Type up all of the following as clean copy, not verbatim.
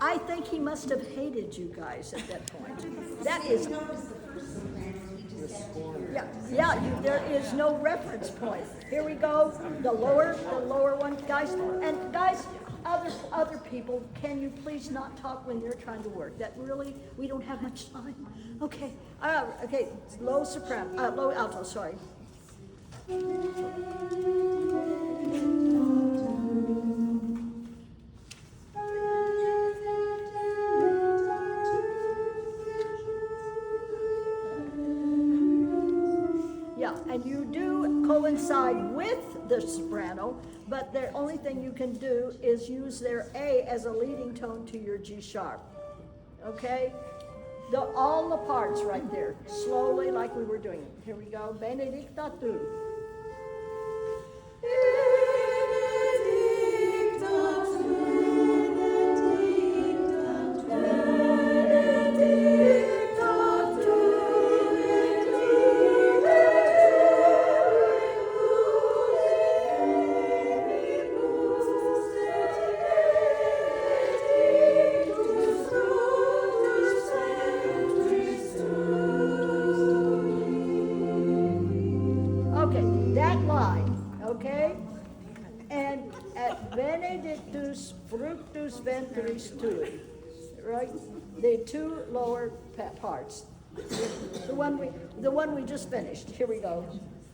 I think he must have hated you guys at that point. That is, yeah, there is no reference point. Here we go, the lower one, guys. And guys, other people, can you please not talk when they're trying to work? That really, we don't have much time. Okay, okay, low soprano, low alto, sorry. Yeah, and you do coincide with the soprano, but the only thing you can do is use their A as a leading tone to your G sharp. Okay? All the parts right there, slowly like we were doing. Here we go. Benedicta tu. Fructus ventris tui, right? The two lower parts. The one we just finished. Here we go.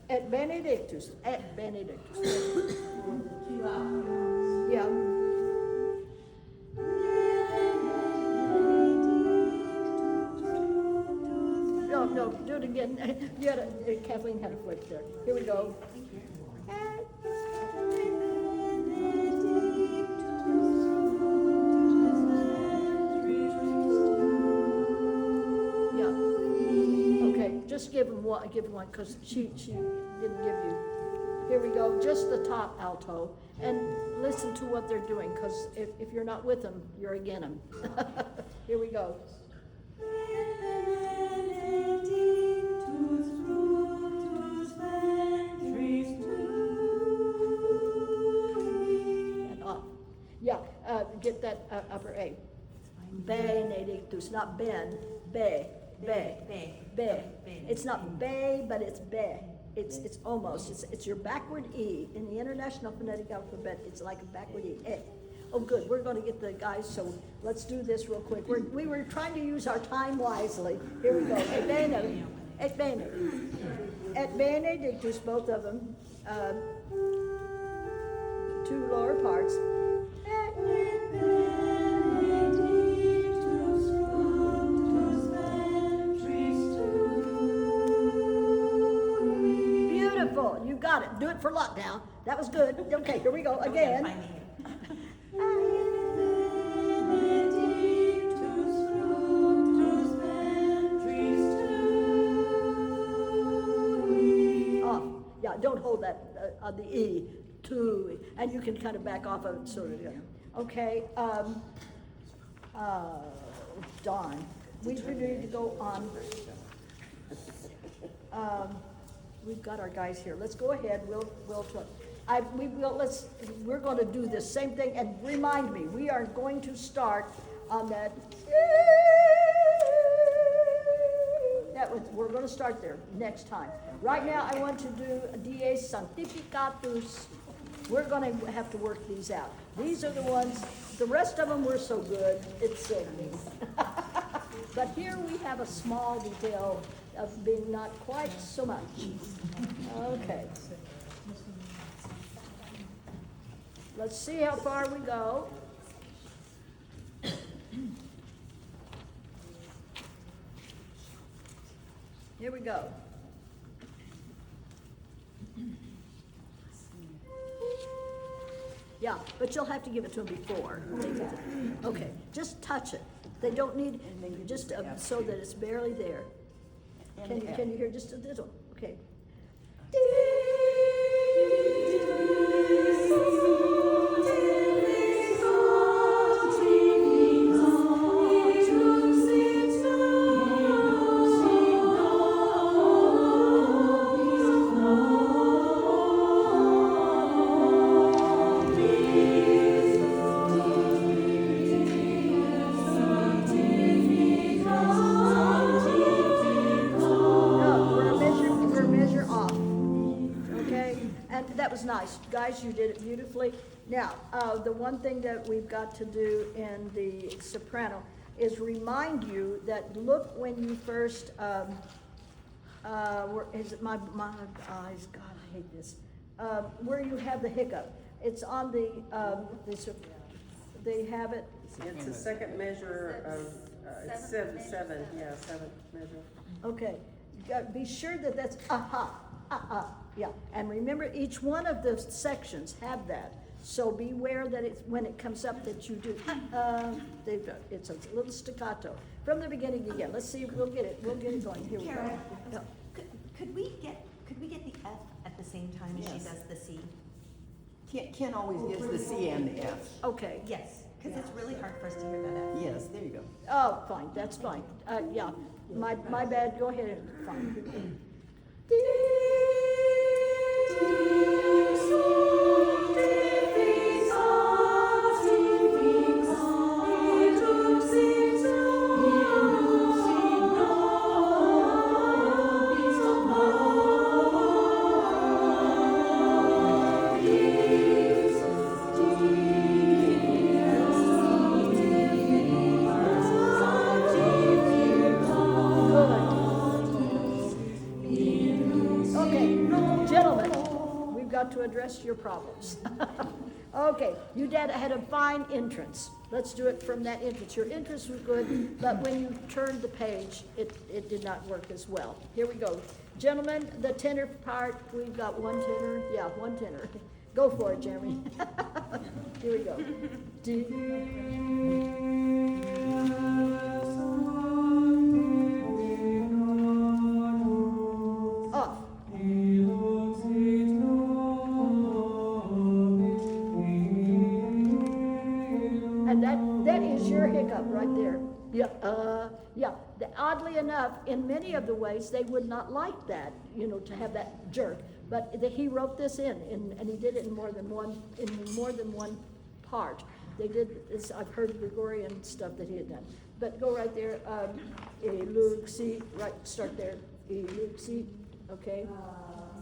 Et benedictus. Et benedictus. Yeah. No, do it again. Kathleen had a flip there. Here we go. Just give him one, because she didn't give you. Here we go, just the top alto, and listen to what they're doing, because if you're not with them, you're against them. Here we go. And off. Yeah, get that upper A. Benedictus, not Ben, be. Be. It's not be, but it's be. It's almost. It's your backward E in the International Phonetic Alphabet. It's like a backward E. Eh. Oh, good. We're going to get the guys. So let's do this real quick. We were trying to use our time wisely. Here we go. Et bene. Et bene. Et benedictus, both of them. Two lower parts. You got it. Do it for lockdown. That was good. Okay, here we go again. Oh, yeah, don't hold that on the E. To, and you can kind of back off of it, sort of. Yeah. Okay. Dawn. We need to go on. We've got our guys here. Let's go ahead. We're going to do this same thing. And remind me, we are going to start on that. We're going to start there next time. Right now, I want to do Dies Sanctificatus. We're going to have to work these out. These are the ones. The rest of them were so good. It's sickening. But here we have a small detail of being not quite so much. Okay. Let's see how far we go. Here we go. Yeah, but you'll have to give it to them before. Okay, just touch it. They don't need, just so that it's barely there. Can you hear just a little? Okay. nice. Guys, you did it beautifully. Now, the one thing that we've got to do in the soprano is remind you that look when you first, is it my eyes, God, I hate this. Where you have the hiccup. It's on the they have it. It's the second measure of, it's seventh measure. Okay, you got, be sure that that's yeah. And remember, each one of the sections have that. So beware that it's, when it comes up that you do, it's a little staccato. From the beginning again, let's see if we'll get it going. Here we go. Karen, Yeah. could we get the F at the same time as she Yes. does the C? Ken always gives the C and the F. Okay. Yes, because it's really hard for us to hear that F. Yes, there you go. Oh, fine, that's fine. Yeah, my bad, go ahead, fine. To address your problems. Okay, you dad had a fine entrance. Let's do it from that entrance. Your entrance was good, but when you turned the page, it did not work as well. Here we go. Gentlemen, the tenor part, we've got one tenor. Yeah, one tenor. Go for it, Jeremy. Here we go. Off. That is your hiccup right there. Yeah, yeah. Oddly enough, in many of the ways, they would not like that, to have that jerk. But he wrote this in, and he did it in more than one part. They did this. I've heard Gregorian stuff that he had done. But go right there. Luxi, right. Start there. Luxi, okay.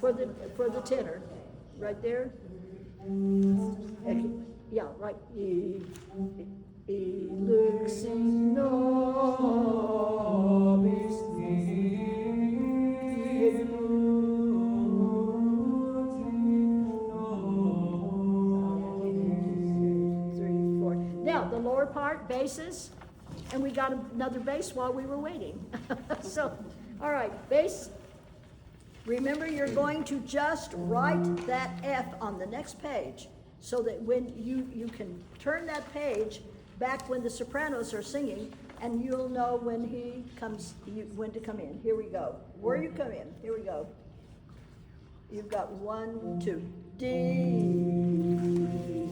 For the tenor, right there. Yeah, right. Now, the lower part, basses, and we got another bass while we were waiting. So, all right, bass. Remember, you're going to just write that F on the next page so that when you can turn that page back when the sopranos are singing, and you'll know when he comes, when to come in. Here we go. Where you come in. Here we go. You've got 1, 2. D,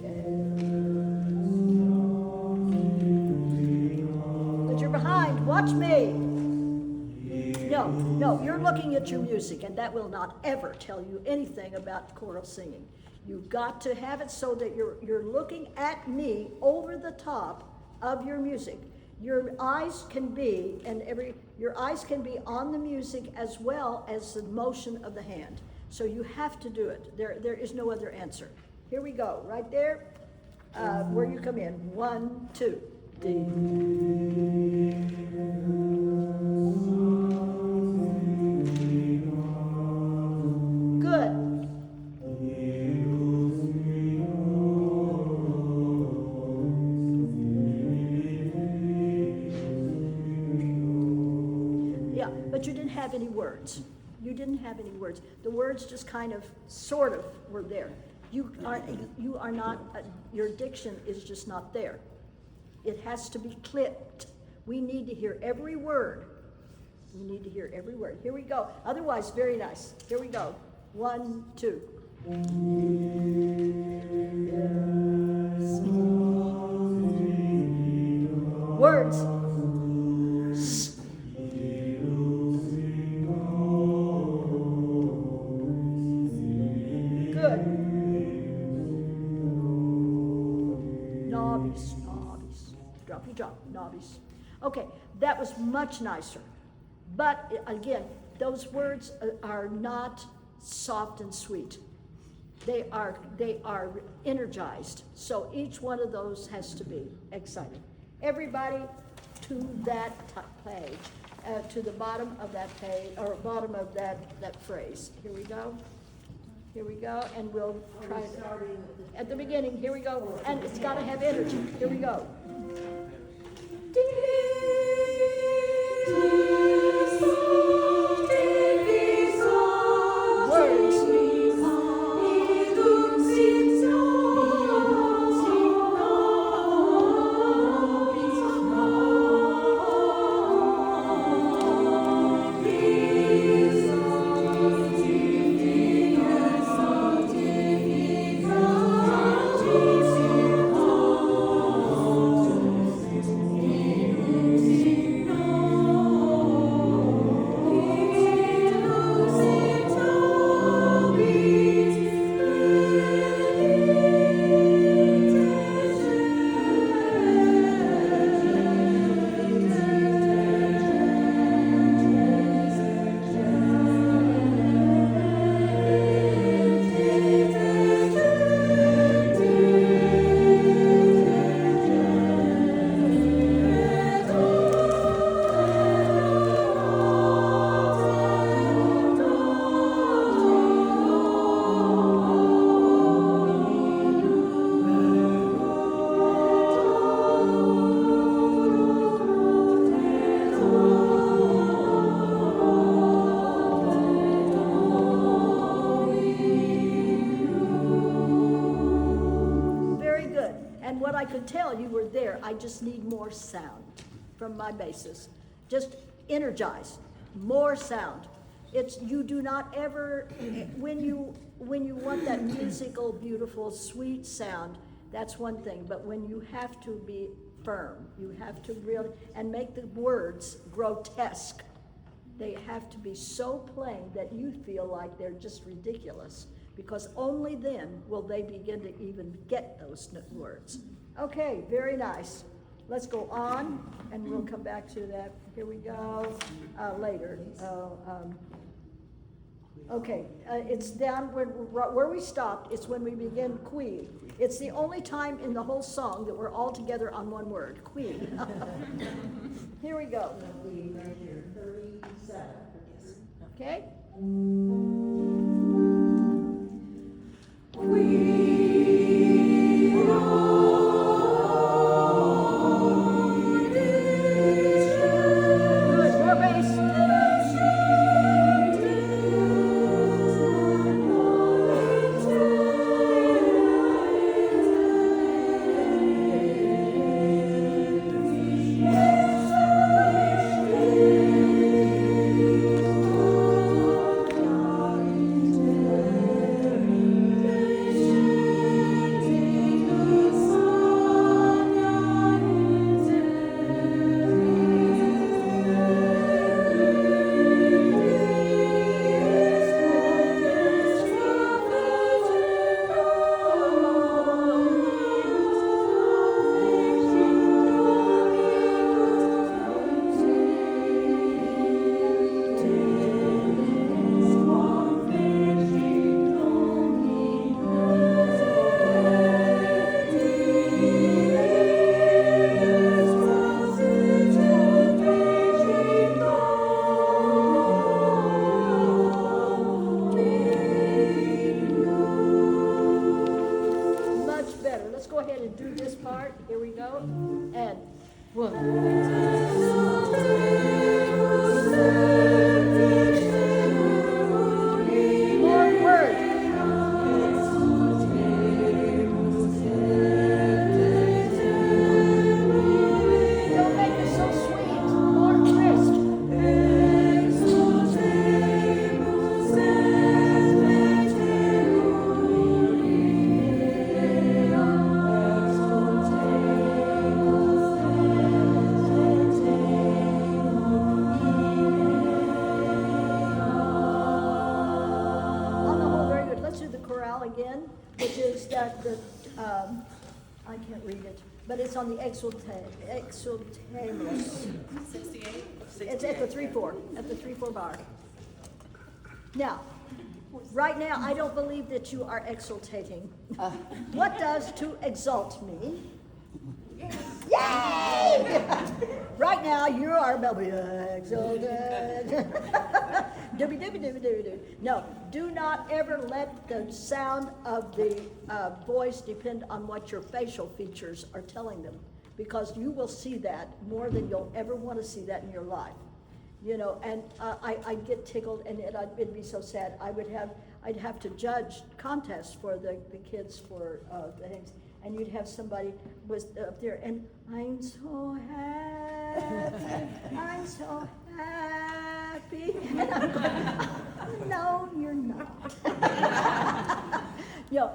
F. But you're behind. Watch me. No, you're looking at your music, and that will not ever tell you anything about choral singing. You've got to have it so that you're looking at me over the top of your music. Your eyes can be on the music as well as the motion of the hand. So you have to do it. There is no other answer. Here we go. Right there, where you come in. 1, 2. D. But you didn't have any words. You didn't have any words. The words just kind of, sort of, were there. You are not. Your diction is just not there. It has to be clipped. We need to hear every word. We need to hear every word. Here we go. Otherwise, very nice. Here we go. 1, 2. Words. Nobbies. Okay, that was much nicer. But again, those words are not soft and sweet. They are energized. So each one of those has to be exciting. Everybody to that page, to the bottom of that page, or bottom of that phrase. Here we go. Here we go, and we'll try it. At the beginning, here we go. And it's gotta have energy. Here we go. I could tell you were there. I just need more sound from my basses. Just energize, more sound. It's, you do not ever, when you want that musical, beautiful, sweet sound, that's one thing. But when you have to be firm, you have to really, and make the words grotesque. They have to be so plain that you feel like they're just ridiculous, because only then will they begin to even get those words. Okay, very nice. Let's go on, and we'll come back to that. Here we go, later. Okay, it's down where we stopped. It's when we begin qui. It's the only time in the whole song that we're all together on one word, qui. Here we go. Right here, 37. Okay? Again, which is that the I can't read it, but it's on the exultamus. 68. It's at the 3/4, at the 3/4 bar. Now, Right now, I don't believe that you are exultating. What does to exalt mean? Yay! Right now, you are exalted. No, do not ever let the sound of the voice depend on what your facial features are telling them, because you will see that more than you'll ever want to see that in your life. You know, and I'd get tickled, and it'd be so sad. I'd have to judge contests for the kids for the things, and you'd have somebody was up there, and I'm so happy, I'm so happy, and I'm going, no, you're not. You know,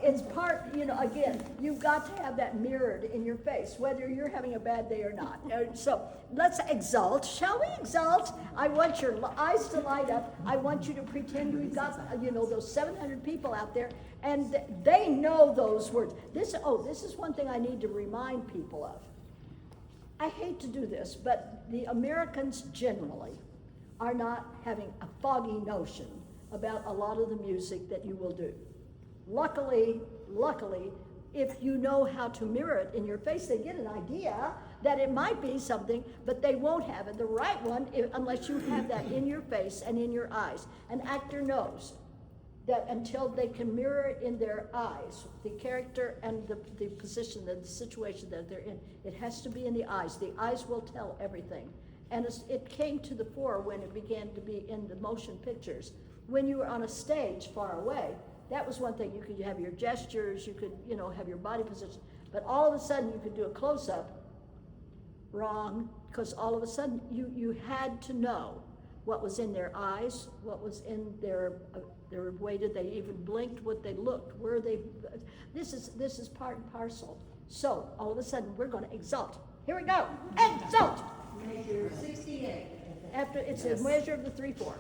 it's part, you know, again, you've got to have that mirrored in your face, whether you're having a bad day or not. So let's exalt. Shall we exalt? I want your eyes to light up. I want you to pretend we've got, you know, those 700 people out there, and they know those words. This is one thing I need to remind people of. I hate to do this, but the Americans generally are not having a foggy notion about a lot of the music that you will do. Luckily, if you know how to mirror it in your face, they get an idea that it might be something, but they won't have it. The right one, unless you have that in your face and in your eyes. An actor knows that until they can mirror it in their eyes, the character and the position, the situation that they're in, it has to be in the eyes. The eyes will tell everything. And it came to the fore when it began to be in the motion pictures. When you were on a stage far away, that was one thing. You could have your gestures, you could, you know, have your body position, but all of a sudden you could do a close-up. Wrong, because all of a sudden you had to know what was in their eyes, what was in their way. Did they even blinked? What they looked? Were they? This is part and parcel. So all of a sudden we're going to exalt. Here we go. Exalt. Measure 68. After it's a measure of the 3/4.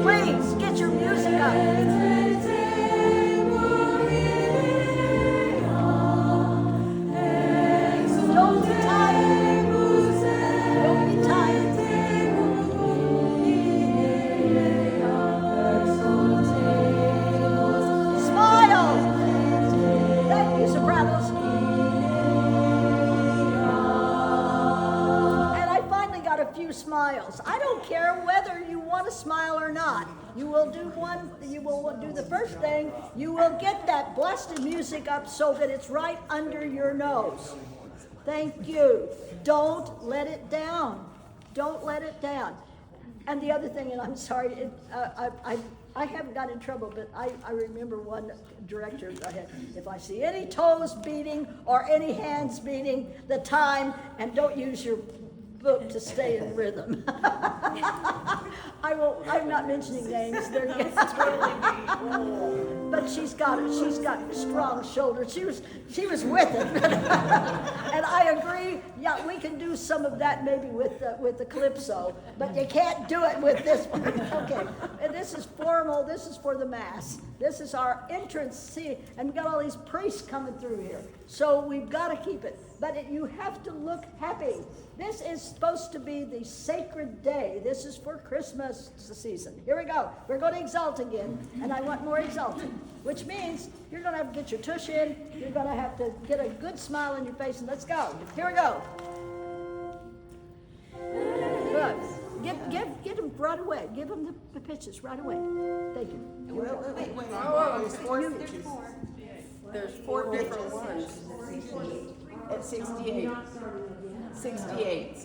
Please, get your music up. Don't be tired. Don't be tired. Smile. Thank you, sopranos. And I finally got a few smiles. I don't care whether you want to smile or not. You will do the first thing, you will get that blasted music up so that it's right under your nose. Thank you. Don't let it down. Don't let it down. And the other thing, and I'm sorry, I haven't got in trouble, but I remember one director I had, if I see any toes beating or any hands beating the time, and don't use your book to stay in rhythm. I'm not mentioning names. But she's got strong shoulders. She was with it. And I agree, yeah, we can do some of that maybe with the calypso, but you can't do it with this one. Okay. And this is formal, this is for the mass. This is our entrance. See, and we've got all these priests coming through here. So we've got to keep it. But you have to look happy. This is supposed to be the sacred day. This is for Christmas season. Here we go. We're going to exalt again, and I want more exalting, which means you're going to have to get your tush in. You're going to have to get a good smile on your face, and let's go. Here we go. Good. Get them right away. Give them the pitches right away. Thank you. Wait. There's 4 different ones. At 68. 68.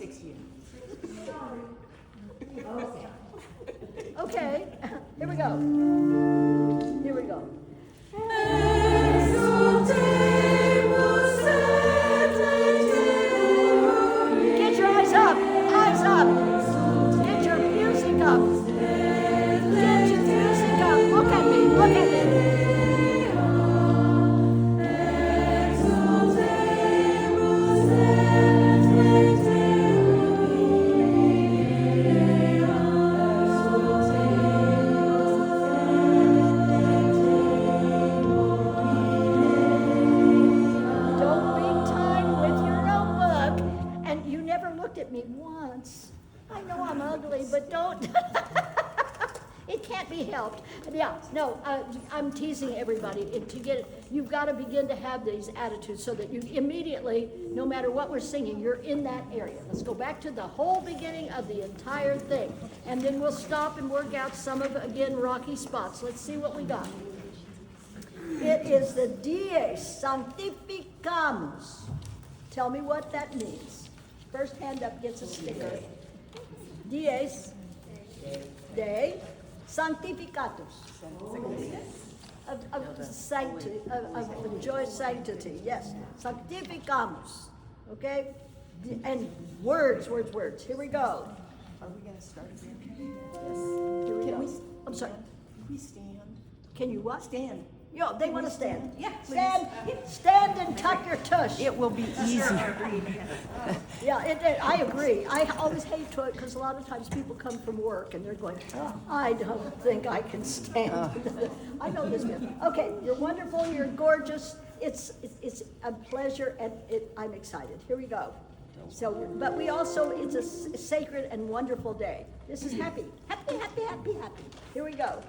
Okay. Here we go. Here we go. Get your eyes up. Eyes up. Get your music up. Get your music up. Look at me. Look at me. looked at me once. I know I'm ugly, but don't. It can't be helped. Yeah, no, I'm teasing everybody. And to get it, you've got to begin to have these attitudes so that you immediately, no matter what we're singing, you're in that area. Let's go back to the whole beginning of the entire thing. And then we'll stop and work out some of, again, rocky spots. Let's see what we got. It is the Dies Sanctificamus. Tell me what that means. First hand up gets a sticker. Dies de Sanctificatus. Of joy, sanctity, yes. Sanctificamus. Okay? And words. Here we go. Are we gonna start again? Yes. Here we Can go. we, I'm sorry. can we stand? Can you what? Stand. Yo, they want to stand. Yeah, Stand and tuck your tush. It will be easier. Yeah, I agree. I always hate to it because a lot of times people come from work and they're going, "Oh, I don't think I can stand." I know this bit. Okay, you're wonderful, you're gorgeous. It's a pleasure and I'm excited. Here we go. So, but we also, it's a sacred and wonderful day. This is happy. Happy. Here we go.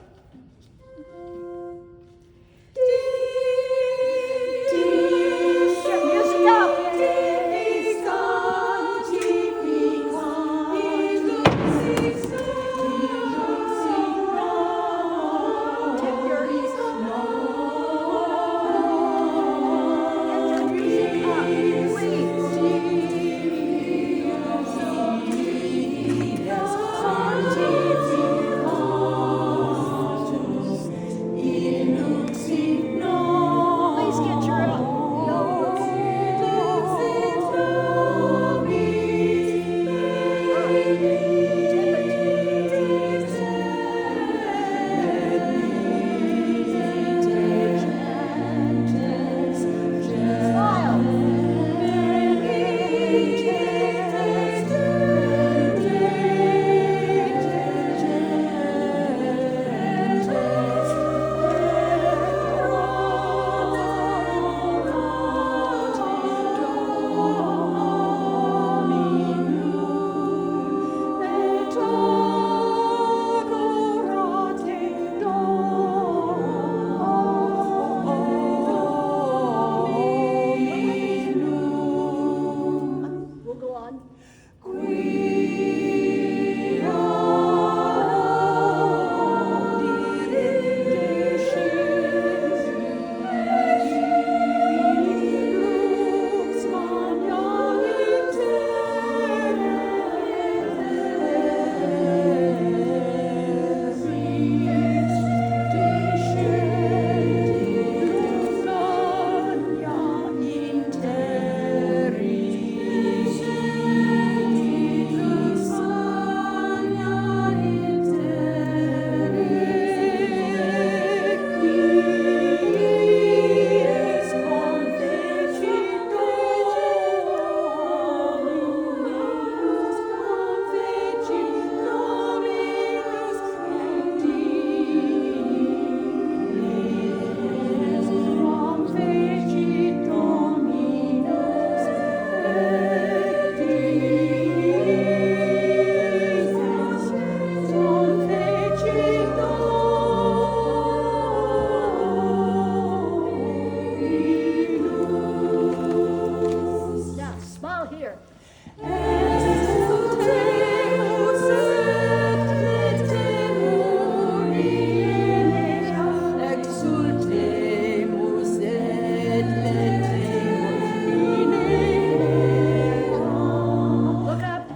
Music up. Tip your music up, please get your We'll go on. Now, smile here. Look up.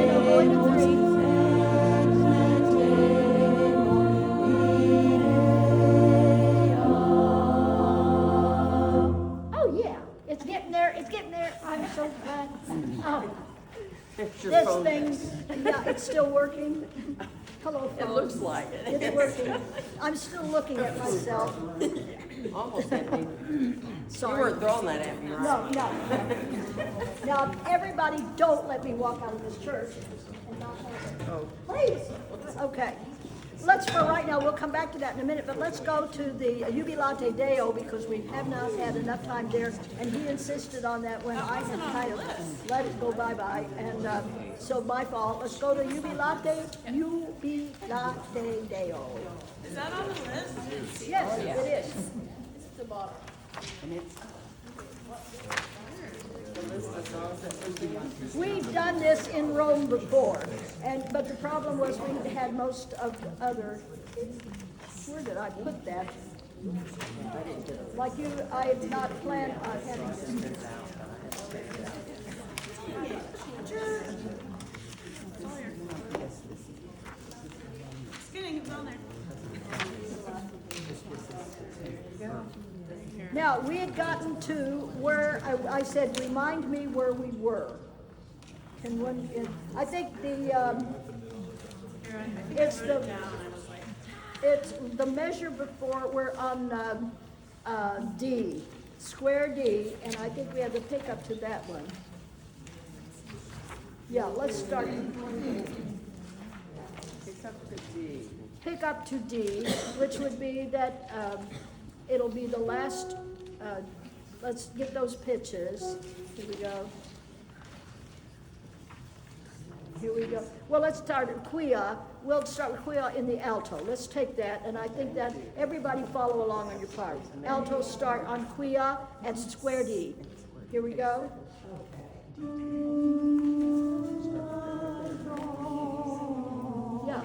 It'll go into three. Oh, yeah, it's getting there, I'm so glad. Oh, It's your this phone. thing, yeah, it's still working. Hello, It phone. looks like it. It's working. I'm still looking at myself. Almost at me. You Sorry. weren't throwing that at me, right? No. Now, everybody, don't let me walk out of this church and not have it. Oh. Please. Okay. let's, for right now, we'll come back to that in a minute, but let's go to the Jubilate Deo, because we have not had enough time there, and he insisted on that when I had kind of let it go bye-bye, and, so my fault. Let's go to Jubilate Deo. Is that on the list? Yes, it is. It's at the bottom. And it's, The list of songs that would be. We've done this in Rome before, but the problem was we had most of the other, where did I put that? Like you, I had not planned on having this. It's kidding, it's on there. Now, we had gotten to where I said, remind me where we were. I think it's the measure before, we're on D, square D, and I think we have to pick up to that one. Yeah, let's start. Pick up to D. Pick up to D, which would be that, it'll be the last, let's get those pitches. Here we go. Here we go. Well, let's start at quia. We'll start with quia in the alto. Let's take that, and I think that everybody follow along on your part. Alto start on quia at square D. Here we go. Yeah.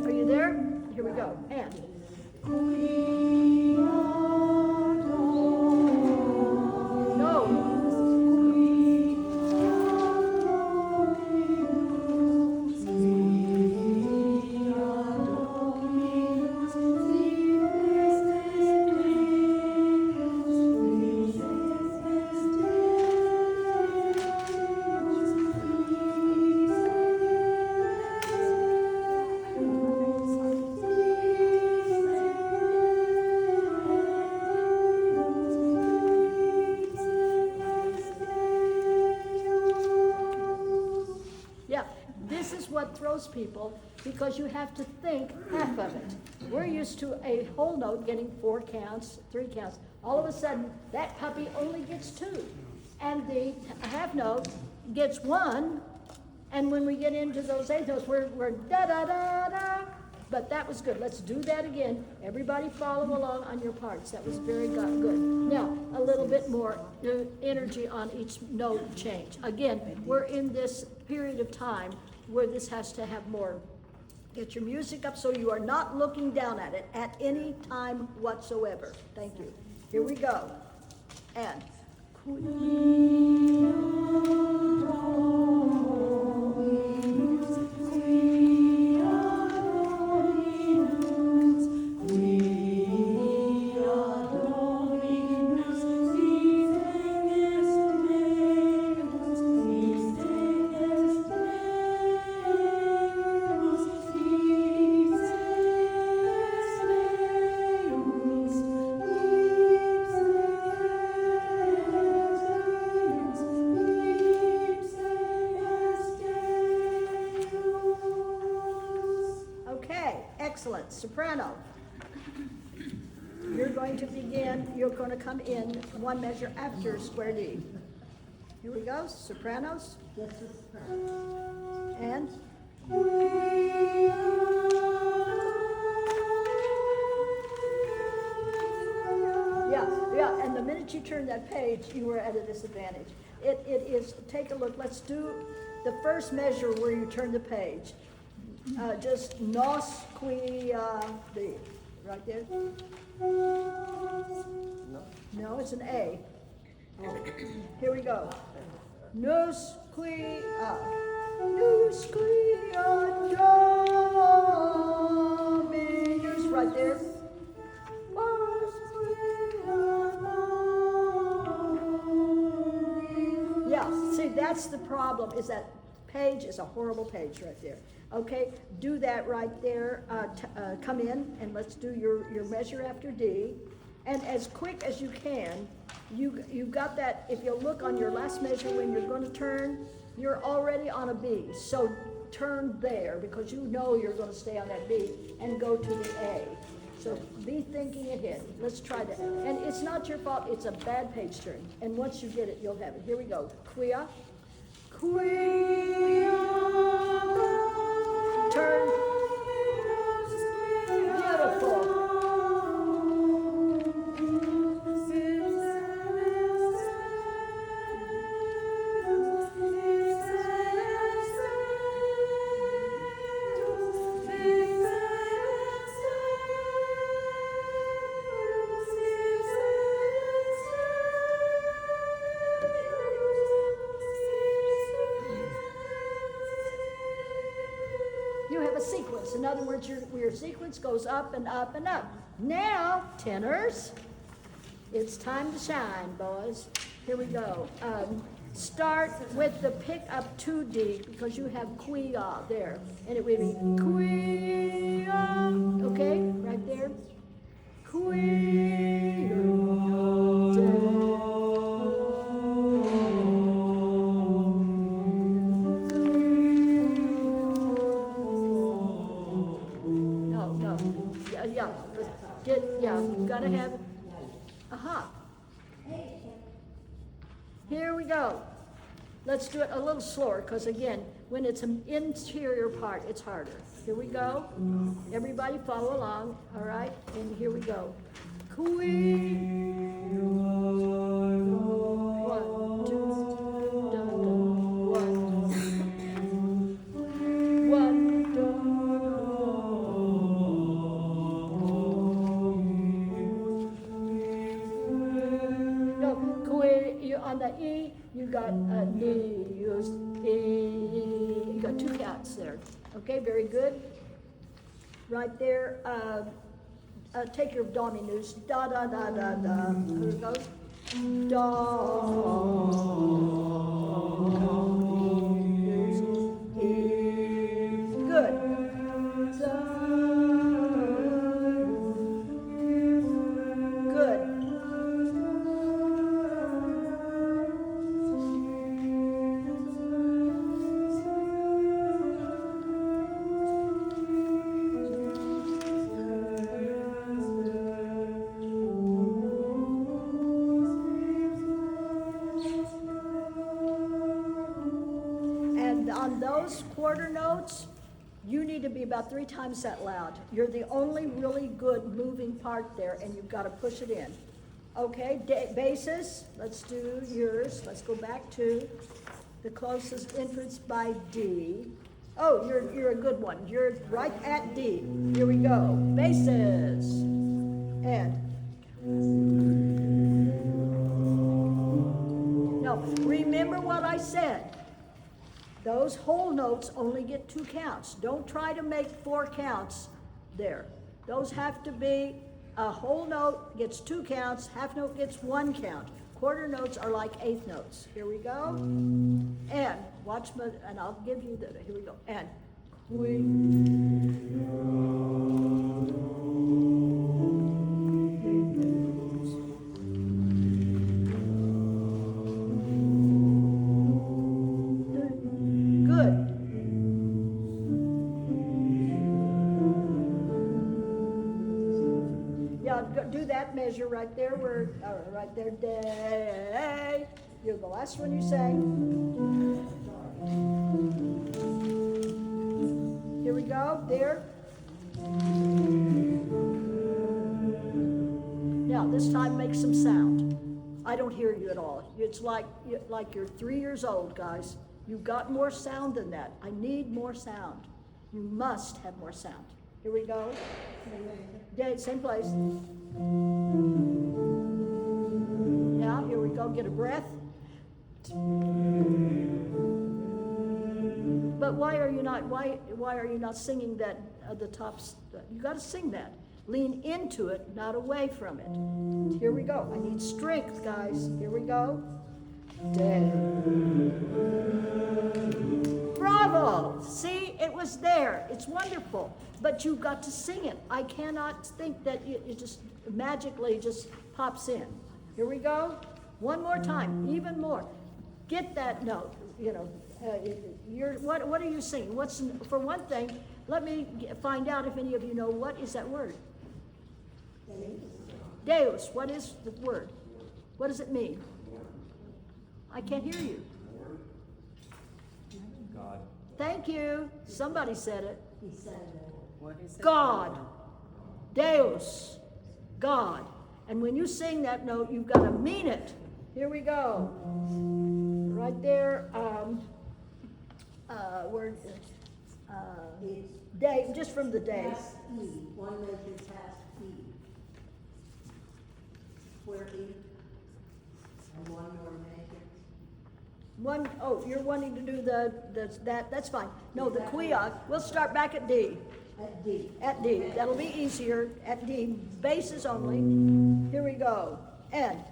Are you there? Here we go. And. No. Throws people, because you have to think half of it. We're used to a whole note getting 4 counts, 3 counts. All of a sudden, that puppy only gets 2, and the half note gets 1. And when we get into those 8 notes, we're da da da da. But that was good. Let's do that again. Everybody follow along on your parts. That was very good. Now, a little bit more energy on each note change. Again, we're in this period of time where this has to have more. Get your music up so you are not looking down at it at any time whatsoever. Thank you. Here we go. And. Excellent. Soprano. You're going to begin, you're going to come in 1 measure after square D. Here we go. Sopranos. And. Yeah, and the minute you turn that page, you were at a disadvantage. It is, take a look, let's do the first measure where you turn the page. Just nos quia D, right there. No, it's an A. Oh. Here we go. Nos quia Dominus, right there. Yeah, see, that's the problem, is that page is a horrible page right there. Okay, do that right there. Come in and let's do your measure after D. And as quick as you can, you got that. If you look on your last measure when you're going to turn, you're already on a B. So turn there because you know you're gonna stay on that B and go to the A. So be thinking ahead. Let's try that. And it's not your fault, it's a bad page turn. And once you get it, you'll have it. Here we go. Quia. Quia. Turn. Beautiful. You have a sequence. In other words, your sequence goes up and up and up. Now, tenors, it's time to shine, boys. Here we go. Start with the pick up 2D because you have quia there. And it would be quia. Okay, right there. Quia. No. Yeah, you gotta have, aha. Here we go. Let's do it a little slower, because again, when it's an interior part, it's harder. Here we go. Everybody follow along, all right? And here we go. Queen. 1, 2, dun, dun, 1, 1. No, queen. You on the E. You got a D. Use E. You got 2 counts there. Okay, very good. Right there. Take your dominus. Da da da da da. Here it goes. Da. E. Good. Good. And on those quarter notes, you need to be about 3 times that loud. You're the only really good moving part there, and you've got to push it in. Okay, basses, let's do yours. Let's go back to the closest entrance by D. Oh, you're a good one. You're right at D. Here we go. Basses. And. Now, remember what I said. Those whole notes only get 2 counts. Don't try to make 4 counts there. Those have to be, a whole note gets 2 counts, half note gets 1 count. Quarter notes are like 8th notes. Here we go. And watch my, and I'll give you the, here we go. And good. Yeah, do that measure right there, where, right there, day. You're the last one you sang. Here we go, there. Now, this time make some sound. I don't hear you at all. It's like you're 3 years old, guys. You've got more sound than that. I need more sound. You must have more sound. Here we go. Yeah, same place. Now, here we go. Get a breath. But why are you not singing that the tops? You got to sing that. Lean into it, not away from it. Here we go. I need strength, guys. Here we go. Bravo! See, it was there. It's wonderful. But you've got to sing it. I cannot think that it just magically just pops in. Here we go. One more time, even more. Get that note, What are you singing? For one thing, let me find out if any of you know what is that word. Deus. What is the word? What does it mean? I can't hear you. God. Thank you. Somebody said it. What he said? God. Deus. God. And when you sing that note, you've got to mean it. Here we go. Right there. Word. Day. Just from the day. One measure past E. Square E. And one more measure. You're wanting to do that's fine. No, the quiot. We'll start back at D. At D. At D. That'll be easier. At D. Bases only. Here we go. N.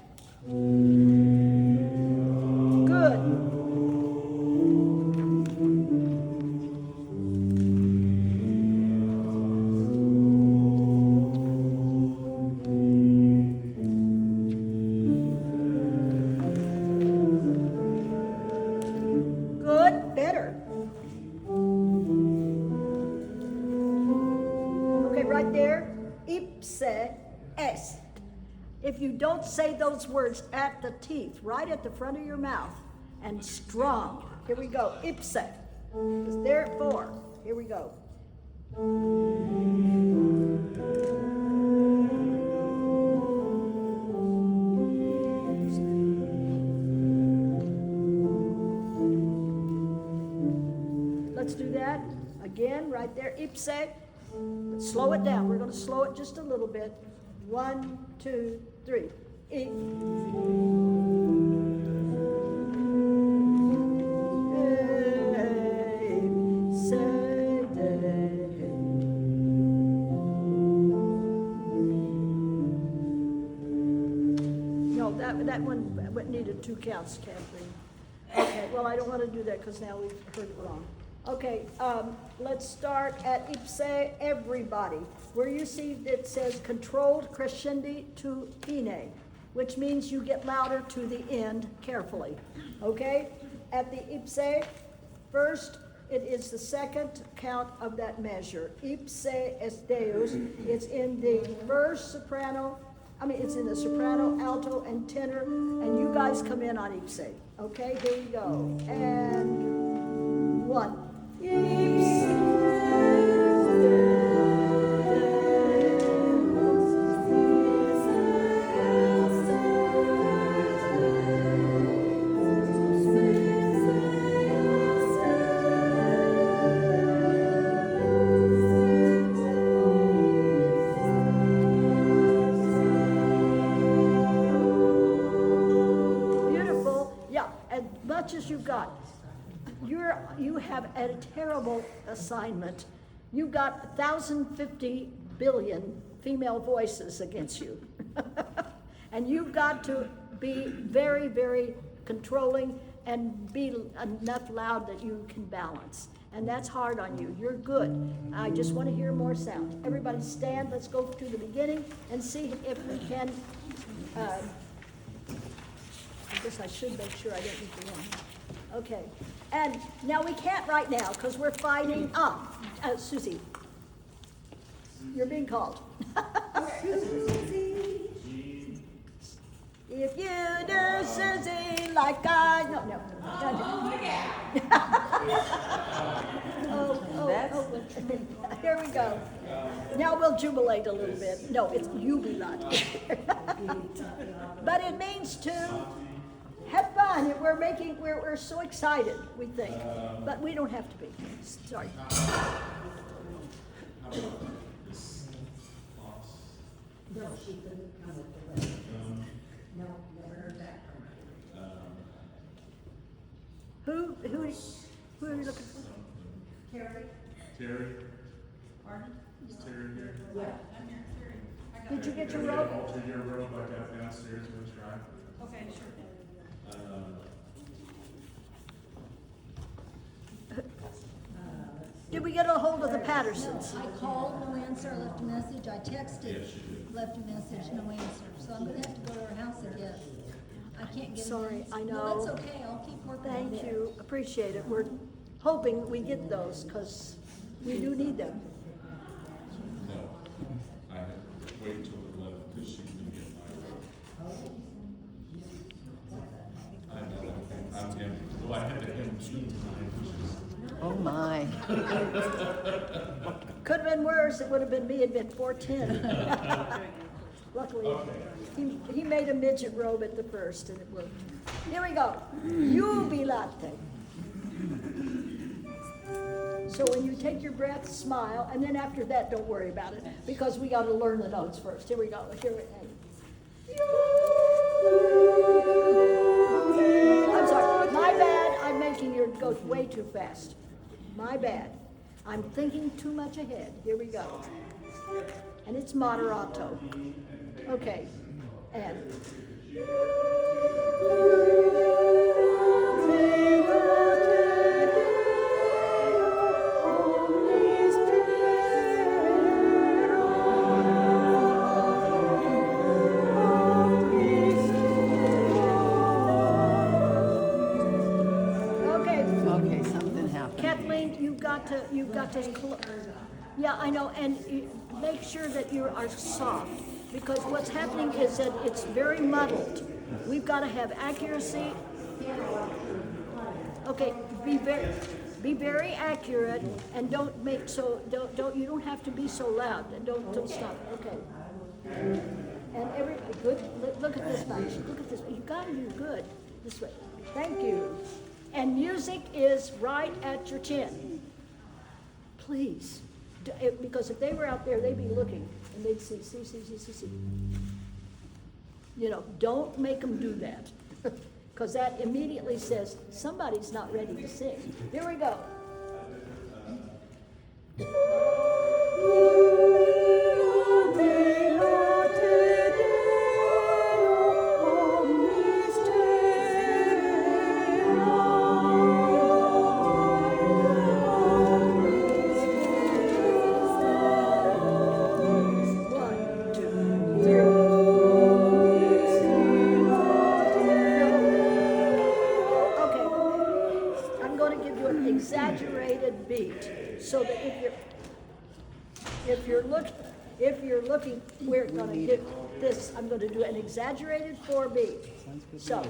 Good. Good. Better. Okay, right there. Ipse es. If you don't say those words at the teeth, right at the front of your mouth, and strong. Here we go. Ipse. Because therefore. Here we go. Let's do that again, right there. Ipse. But slow it down. We're going to slow it just a little bit. 1, 2, 3. No, that one needed 2 counts, Kathleen. Okay, well, I don't want to do that because now we've heard it wrong. Okay, let's start at ipse, everybody. Where you see it says controlled crescendi to fine, which means you get louder to the end carefully. Okay? At the ipse, first, it is the second count of that measure. Ipse es Deus. It's in the first soprano. It's in the soprano, alto, and tenor, and you guys come in on ipse. Okay, here we go. And 1. Beautiful. Yeah, as much as you've got. You have a terrible assignment. You've got 1,050 billion female voices against you. And you've got to be very, very controlling and be enough loud that you can balance. And that's hard on you. You're good. I just want to hear more sound. Everybody stand. Let's go to the beginning and see if we can. I guess I should make sure I don't eat the one. Okay. And now we can't right now because we're fighting. Susie, you're being called. Susie. If you do Susie like I no. Here we go. Now we'll jubilate a little bit. No, it's jubilat. But it means to have fun. We're so excited, we think. But we don't have to be. Sorry. No, she couldn't come with the rest. No, never heard that from her. Who are you looking for? Terry? Terry? Pardon? Is Terry here? Yeah. Did you get your Can we robe? alter your robe like that downstairs when it's dry? Okay, sure. Did we get a hold of the Pattersons? I called, no answer, I left a message, I texted, left a message, no answer. So I'm gonna have to go to her house again. I can't get it in. Sorry, I No, know. that's okay, I'll keep working on it. Thank you, appreciate it. We're hoping we get those, because we do need them. No, I had to wait until 11 because she couldn't get my vote. I know, I'm getting, well, I had to have Jean tonight, which is. Oh, my. Could have been worse, it would have been me, it'd been 4:10. Luckily, he made a midget robe at the first, and it worked. Here we go. Jubilate. So when you take your breath, smile, and then after that, don't worry about it, because we got to learn the notes first. Here we go. Here we I'm sorry. My bad. I'm making you go way too fast. My bad. I'm thinking too much ahead. Here we go. And it's moderato. Okay. And. Okay. Okay, something happened. Kathleen, you've got to, yeah, I know, and make sure that you are soft, because what's happening is that it's very muddled. We've got to have accuracy. Okay, be very accurate, and don't make you don't have to be so loud, and don't stop, okay. And good, look at this bunch, look at this, you gotta do good, this way, thank you. And music is right at your chin. Please, because if they were out there, they'd be looking, and they'd see. You know, don't make them do that, because that immediately says somebody's not ready to sing. Here we go. One, two, three. Okay, I'm going to give you an exaggerated beat, so that if you're looking, we're going to get this. I'm going to do an exaggerated 4 beat. So,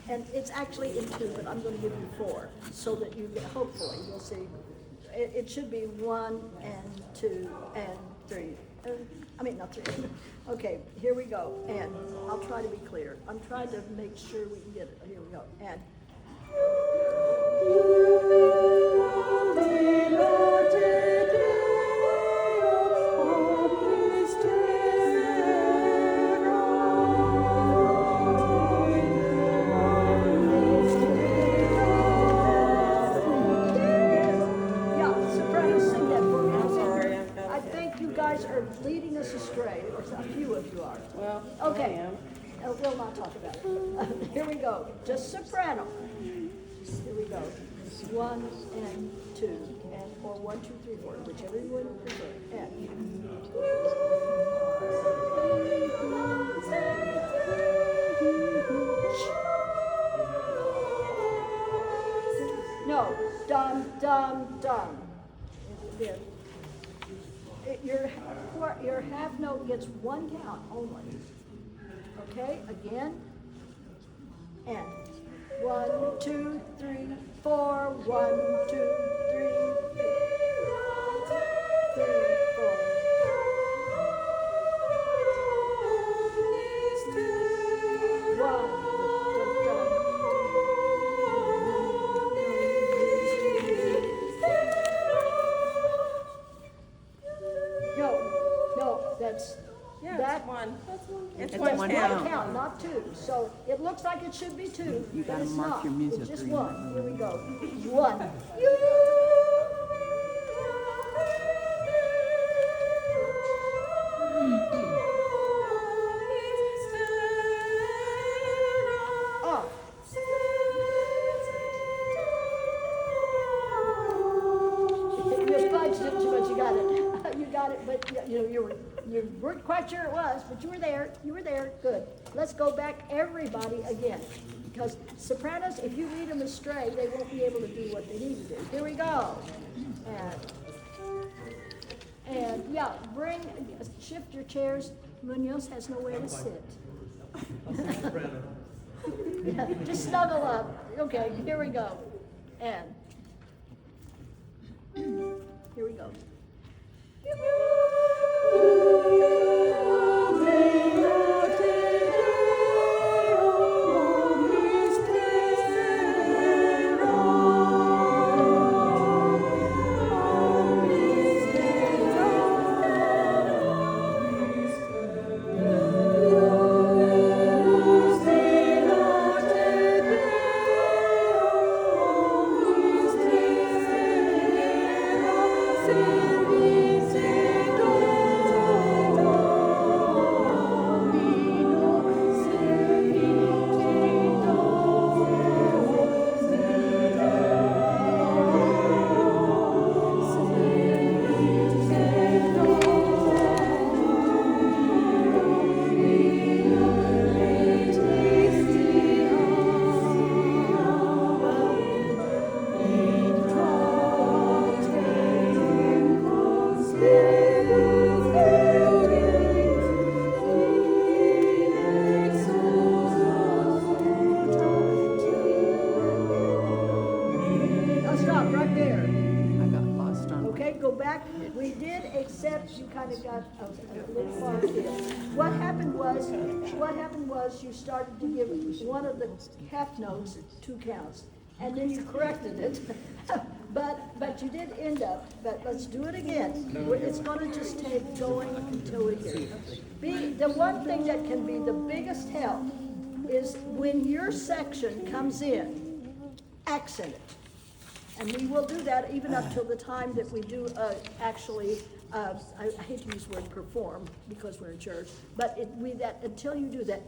and it's actually in 2, but I'm going to give you 4, so that you get. Hopefully, you'll see. It should be 1 and 2 and 3. I mean, not 3. Okay, here we go. And I'll try to be clear. I'm trying to make sure we can get it. Here we go. And. Yeah, soprano, sing that for me. I'm sorry, I think you guys are leading us astray, or a few of you are. Well, Okay. I am. We'll not talk about it. Here we go. Just soprano. Here we go. 1 and 2, and or 1, 2, 3, 4, whichever you would prefer. No, dum dum dum. There. Your half note gets 1 count only. Okay, again. And 1, 2, 3, 4. 1, 2, 3, 4. No, that's. Yeah, that- it's 1. It's It's 1 one One count. count, not 2. So it looks like it should be 2, You but gotta it's mark not. your music It's just green. 1. Here we go. 1. Off. You fudged it, but you got it. You got it, but you weren't quite sure it was, but you were there, good. Let's go back, everybody, again, because sopranos, if you lead them astray, they won't be able to do what they need to do. Here we go. And yeah, shift your chairs. Munoz has nowhere to sit. Yeah, just snuggle up. Okay, here we go. And here we go. Now stop right there. I got lost on. Okay, go back. We did, except you kind of got a little far afield. What happened was you started to give one of the half notes 2 counts, and then you corrected it. But you did end up, but let's do it again. It's gonna just take going until we hear it. The one thing that can be the biggest help is when your section comes in, accent it. And we will do that even up till the time that we do actually, I hate to use the word perform because we're in church, but until you do that,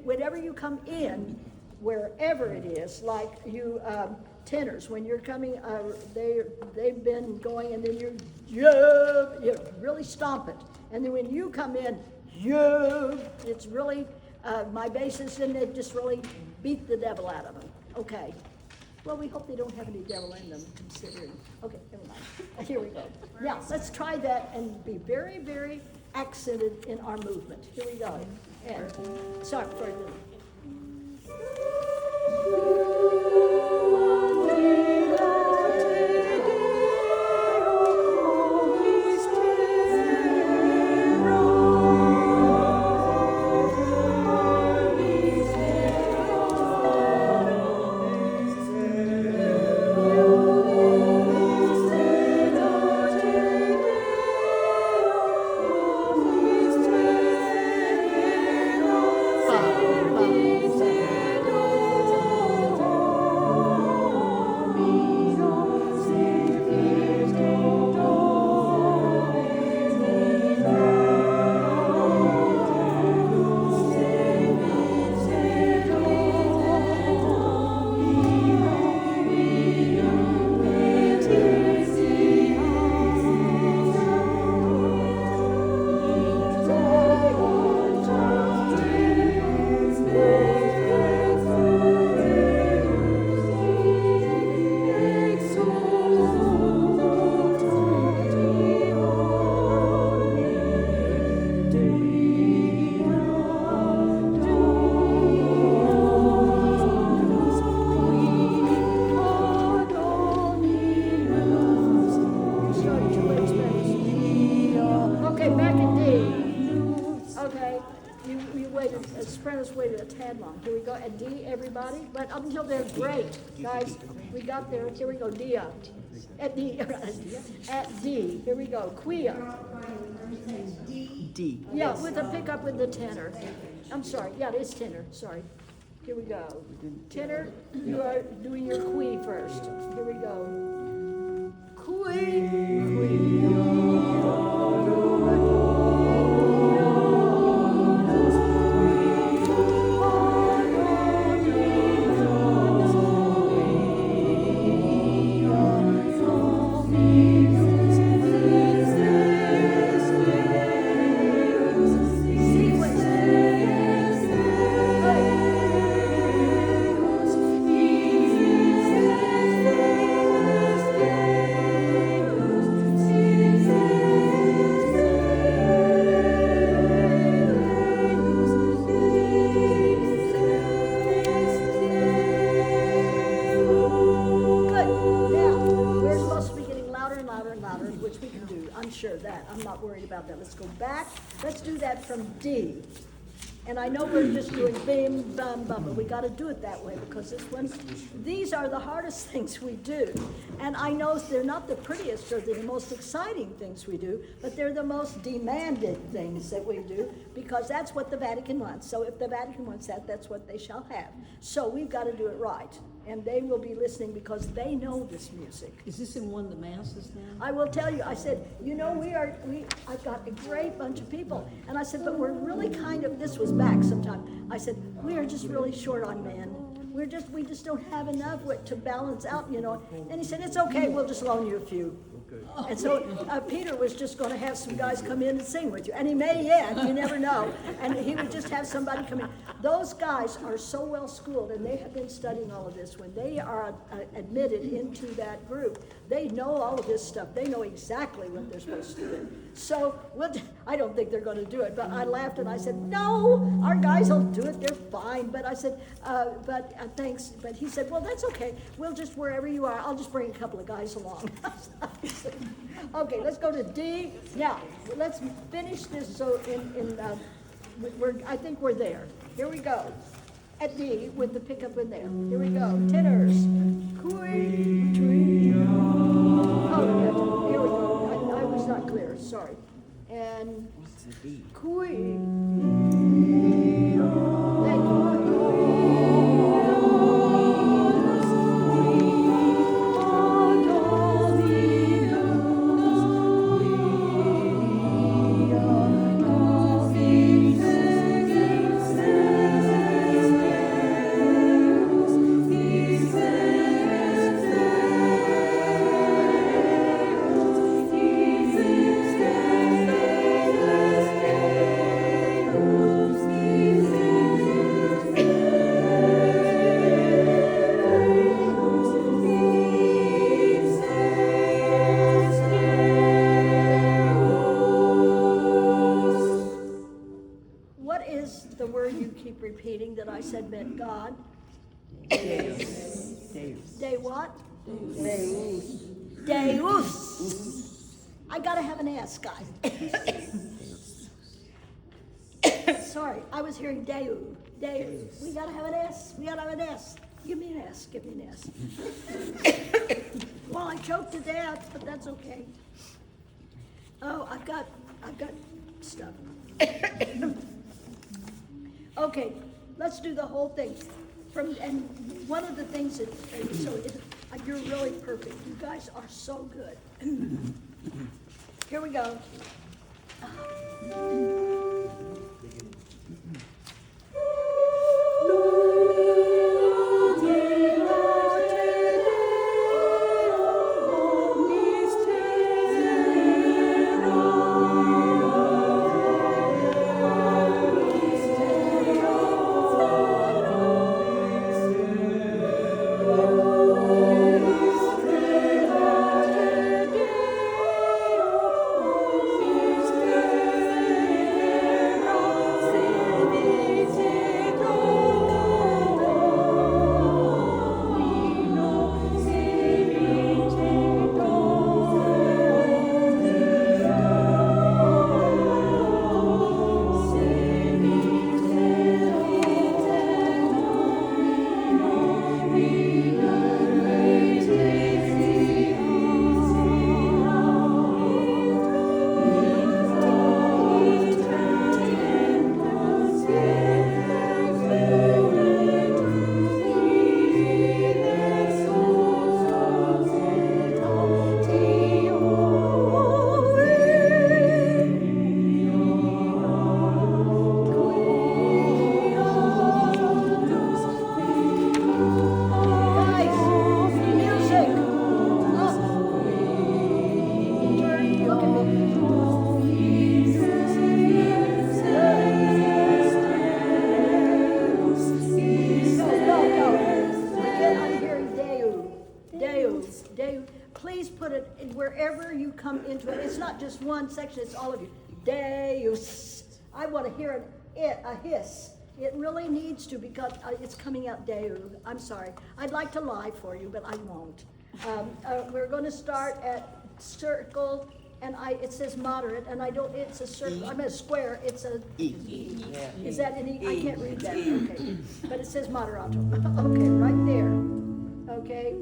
whenever you come in, wherever it is, like you tenors, when you're coming, they've been going, and then you really stomp it. And then when you come in, it's really, my bassist, and they just really beat the devil out of them. Okay. Well, we hope they don't have any devil in them, considering. Okay, never mind. Here we go. Now, let's try that and be very, very accented in our movement. Here we go. And, sorry, for a minute. Waited a tad long. Here we go. At D, everybody. But up until there, great. Guys, we got there. Here we go. Dia. At D. At D. Here we go. Quia. D. Yeah, with a pickup with the tenor. I'm sorry. Yeah, it is tenor. Sorry. Here we go. Tenor, you are doing your qui first. Here we go. Qui. Qui. sure that, I'm not worried about that. Let's go back, let's do that from D. And I know we're just doing bim, bum, bum, but we gotta do it that way because these are the hardest things we do. And I know they're not the prettiest or the most exciting things we do, but they're the most demanded things that we do because that's what the Vatican wants. So if the Vatican wants that, that's what they shall have. So we've gotta do it right. And they will be listening because they know this music. Is this in one of the masses now? I will tell you, I said, you know, I've got a great bunch of people. And I said, but we're really this was back sometime. I said, we are just really short on men. We just don't have enough to balance out, you know. And he said, it's okay, we'll just loan you a few. And so Peter was just going to have some guys come in and sing with you. And he may yet, you never know. And he would just have somebody come in. Those guys are so well schooled and they have been studying all of this. When they are admitted into that group, they know all of this stuff. They know exactly what they're supposed to do. So I don't think they're going to do it. But I laughed and I said, no, our guys will do it. They're fine. But I said, thanks. But he said, well, that's okay. We'll just, wherever you are, I'll just bring a couple of guys along. Okay, let's go to D. Now, let's finish this. So I think we're there. Here we go. At D with the pickup in there. Here we go. Tenors. Oh, here we go. I was not clear. Sorry. And kui. Thank repeating that I said meant God? Deus. De what? Deus. Deus. I gotta have an S, guys. Sorry, I was hearing Deu. Deus. We gotta have an S. We gotta have an S. Give me an S. Give me an S. Well, I choked to death, but that's okay. Oh, I've got stuff. Okay, let's do the whole thing. And one of the things you're really perfect. You guys are so good. Here we go. Just one section, it's all of you. Deus. I want to hear a hiss. It really needs to because it's coming out Deu. I'm sorry. I'd like to lie for you, but I won't. We're going to start at circle and it says moderate, and I don't, it's a circle, I'm a square, it's a, E. is that an E? I can't read that, okay. But it says moderato, okay, right there, okay?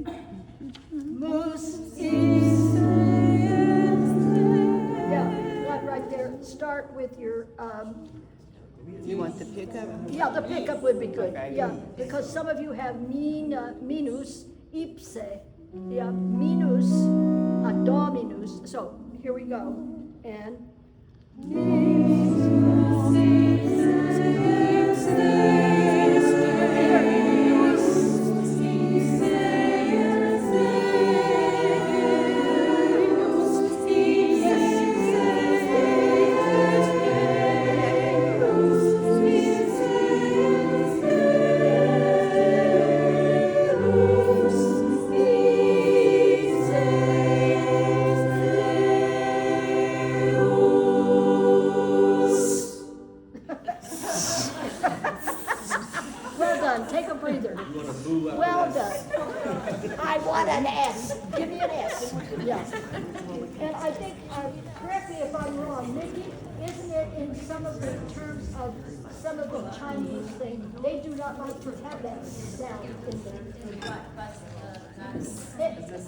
Moose, yeah, right there, start with your, You want the pickup? yeah, the pickup would be good, Okay. yeah, because some of you have minus, ipse, yeah, minus, dominus, so, here we go, and. Well done, take a breather. Well done. I want an S, give me an S, yeah. And I think, correct me if I'm wrong, Nikki, isn't it in some of the terms of some of the Chinese things, they do not like to have that sound in there.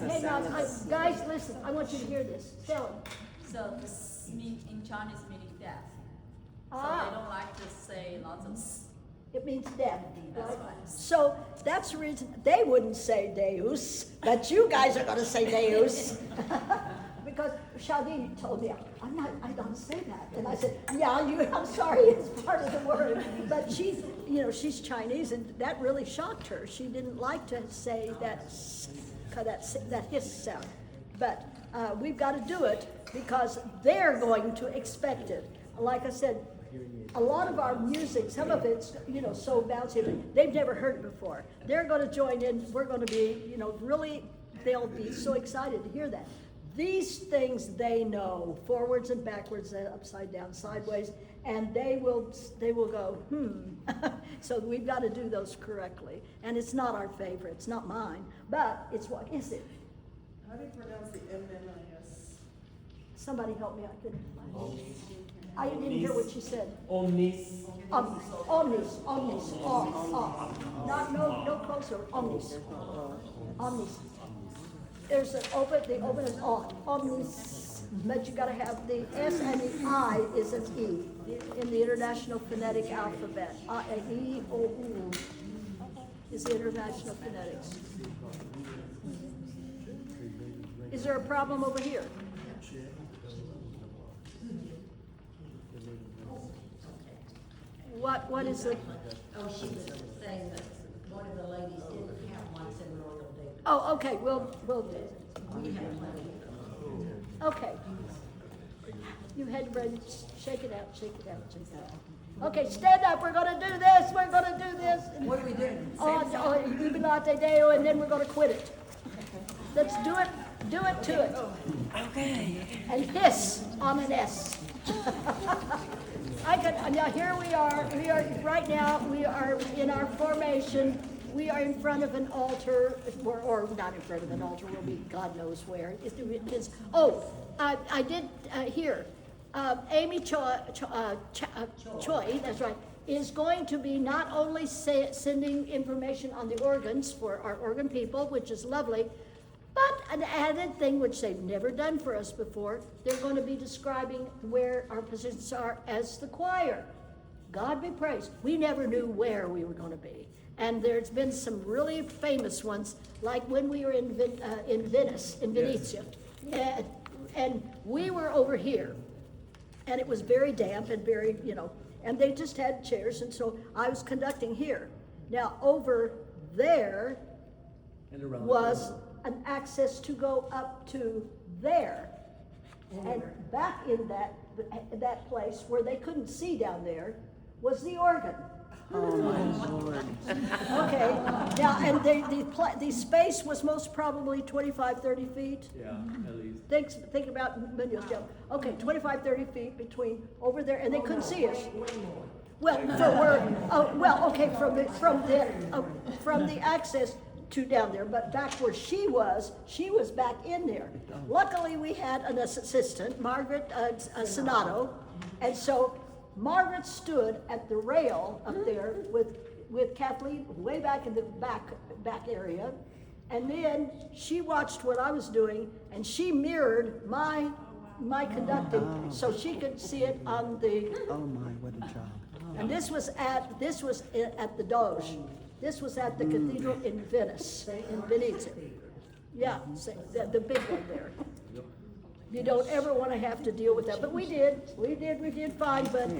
Hang on, guys, listen, I want you to hear this, tell them. So this mean in Chinese meaning death. So Ah. they don't like to say lots of It means death, That's right? right. So that's the reason, they wouldn't say Deus, but you guys are gonna say Deus. Because Shadini told me, I don't say that. And I said, yeah, I'm sorry, it's part of the word. But she's Chinese, and that really shocked her. She didn't like to say that hiss sound. But we've got to do it because they're going to expect it. Like I said, a lot of our music, some of it's, so bouncy, they've never heard it before. They're going to join in, we're going to be, really, they'll be so excited to hear that. These things they know, forwards and backwards, upside down, sideways, and they will go, So we've got to do those correctly. And it's not our favorite, it's not mine, but it's what is it? How do you pronounce the M-N-I-S? Somebody help me, I didn't hear what she said. Omnis. Omnis, no closer, omnis. Omnis. There's the open is on, omnis, but you gotta have the S and the I is an E in the International Phonetic Alphabet. E, O, U is the International Phonetics. Is there a problem over here? What is it? Oh, she was saying that one of the ladies didn't have one in Royal David. Oh, okay, we'll do. We have plenty. Okay. You had ready, shake it out, shake it out, shake it out. Okay, stand up, we're gonna do this, we're gonna do this. What are we doing? Jubilate Deo, and then we're gonna quit it. Let's do it to it. Okay. And hiss on an S. Now here we are right now, we are in our formation. We are in front of an altar, or not in front of an altar, we'll be God knows where. I did hear, Amy Choi, that's right, is going to be not only sending information on the organs for our organ people, which is lovely, but an added thing which they've never done for us before, they're going to be describing where our positions are as the choir. God be praised. We never knew where we were going to be. And there's been some really famous ones, like when we were in Venice, in Venezia. And we were over here. And it was very damp and very, and they just had chairs. And so I was conducting here. Now, over there was an access to go up to there. And back in that place where they couldn't see down there was the organ. Oh, my Lord. Okay, now, and the space was most probably 25, 30 feet. Yeah, at least. Think about Munoz, Joe. Okay, 25, 30 feet between over there, and they couldn't see us. Well, from the access to down there, but back where she was back in there. Luckily, we had an assistant, Margaret Sonato, and so Margaret stood at the rail up there with Kathleen way back in the back area, and then she watched what I was doing, and she mirrored my conducting, so she could see it on the. Oh my, what a job. And this was at the Doge. This was at the cathedral in Venice, in Venezia. Yeah, the big one there. You don't ever want to have to deal with that, but we did fine, but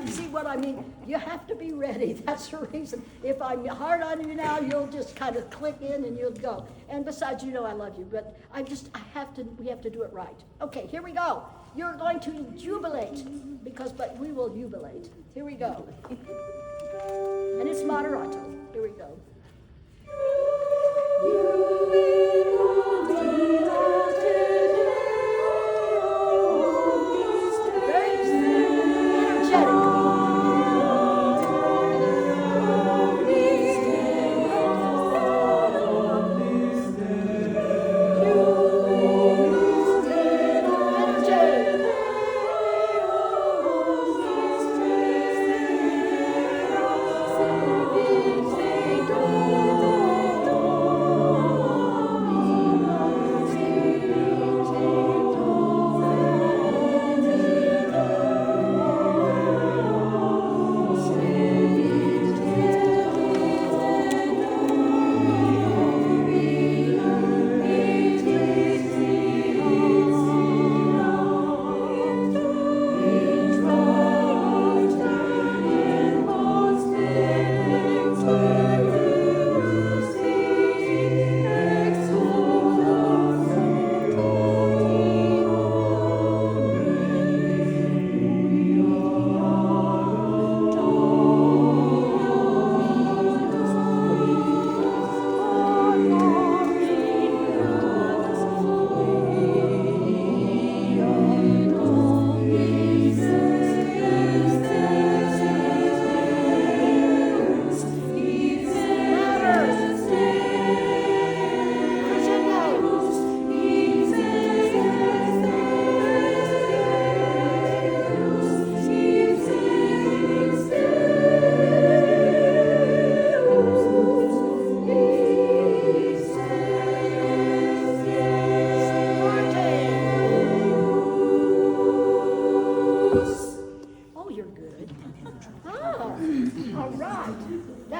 see what I mean? You have to be ready, that's the reason. If I'm hard on you now, you'll just kind of click in and you'll go. And besides, you know I love you, but we have to do it right. Okay, here we go. You're going to jubilate, but we will jubilate. Here we go. And it's moderato. Here we go. Very energetic.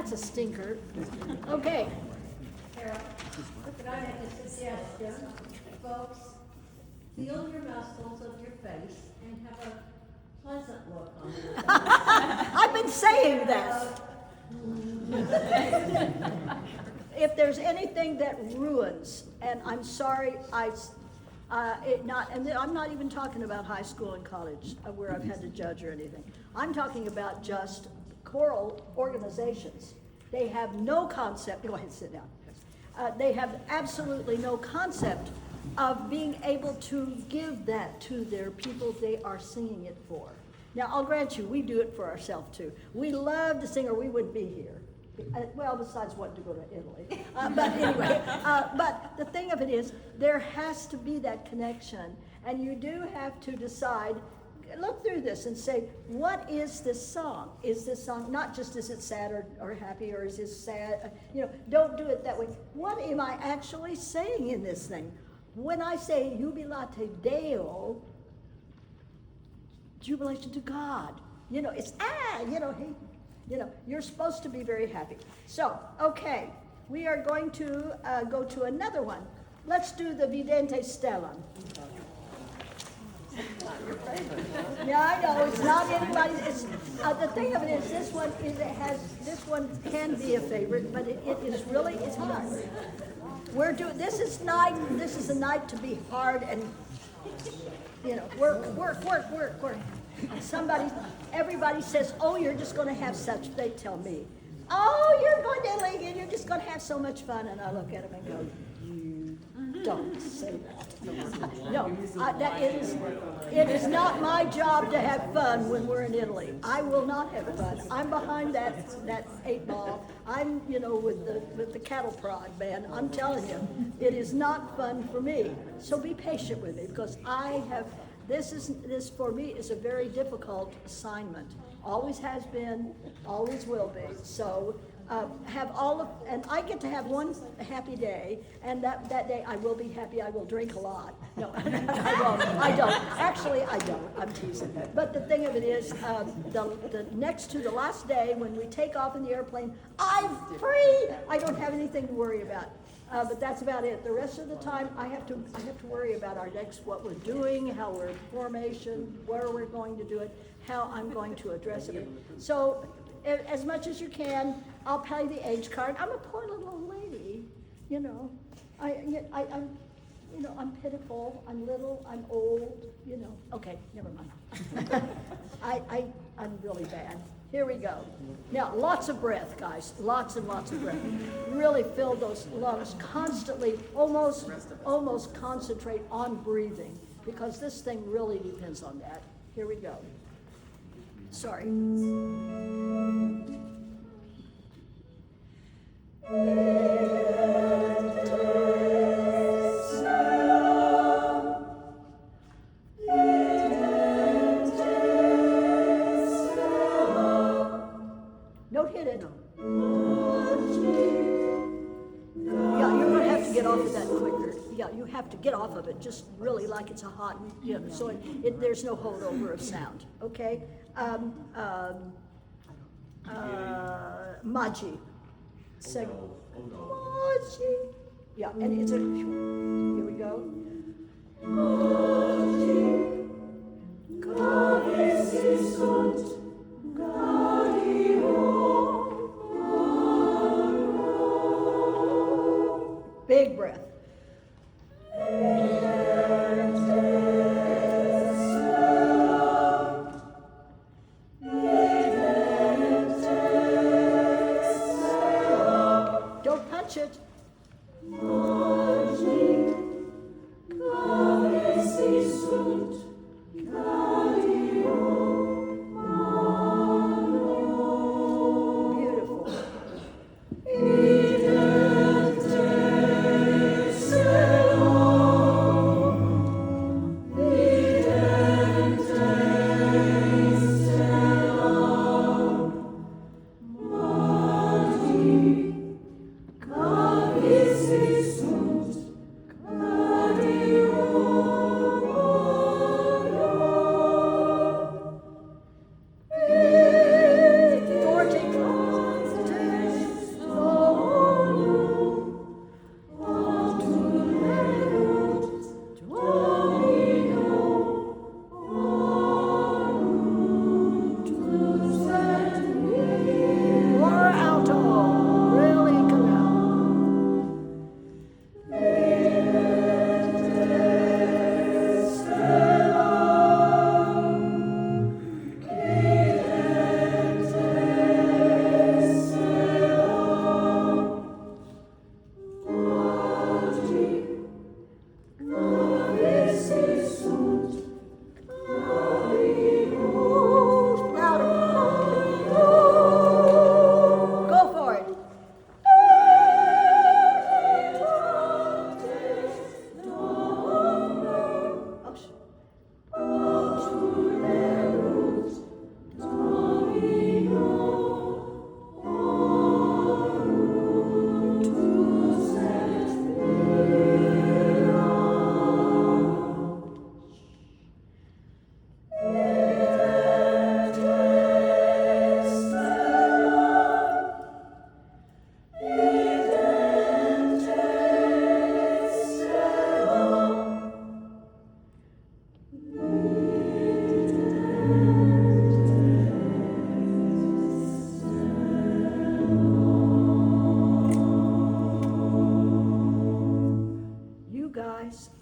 A stinker. Okay. Carol, could I make a suggestion? Folks, feel your muscles of your face and have a pleasant look on your face. I've been saying that. If there's anything that ruins, and I'm sorry, I'm not even talking about high school and college where I've had to judge or anything. I'm talking about just choral organizations. They have no concept, go ahead, sit down. They have absolutely no concept of being able to give that to their people they are singing it for. Now, I'll grant you, we do it for ourselves too. We love to sing or we wouldn't be here. Well, besides wanting to go to Italy. But anyway, but the thing of it is, there has to be that connection. And you do have to decide, look through this and say, what is this song? Is this song, not just is it sad or happy, or is it sad? Don't do it that way. What am I actually saying in this thing? When I say jubilate Deo, jubilation to God. It's you're supposed to be very happy. So, okay, we are going to go to another one. Let's do the Vidente Stellam. Yeah, I know, it's not anybody's, it's, the thing of it is, this one can be a favorite, but it is really, it's hard. This is a night to be hard and, work. Everybody says, oh, you're just gonna have such, they tell me, oh, you're going to Italy and you're just gonna have so much fun, and I look at them and go, Don't say that. No, it is not my job to have fun when we're in Italy. I will not have fun. I'm behind that 8 ball. I'm, with the cattle prod, man. I'm telling you, it is not fun for me. So be patient with me, because this for me is a very difficult assignment. Always has been, always will be. So and I get to have one happy day, and that day I will be happy. I will drink a lot. No, I won't. I don't. Actually, I don't. I'm teasing. But the thing of it is, the next to the last day when we take off in the airplane, I'm free. I don't have anything to worry about. But that's about it. The rest of the time, I have to worry about what we're doing, how we're in formation, where we're going to do it, how I'm going to address it. So, as much as you can, I'll pay the age card. I'm a poor little old lady, I'm pitiful. I'm little. I'm old. Okay, never mind. I'm really bad. Here we go. Now, lots of breath, guys. Lots and lots of breath. Really fill those lungs constantly. Almost concentrate on breathing, because this thing really depends on that. Here we go. Sorry. Don't hit it. Yeah, you're gonna have to get off of that quicker. Yeah, you have to get off of it, just really like it's a hot, so there's no holdover of sound, okay? Maggi. Maggi. Yeah, and it's here we go. Maggi. Gott ist gesund. Big breath. Don't punch it.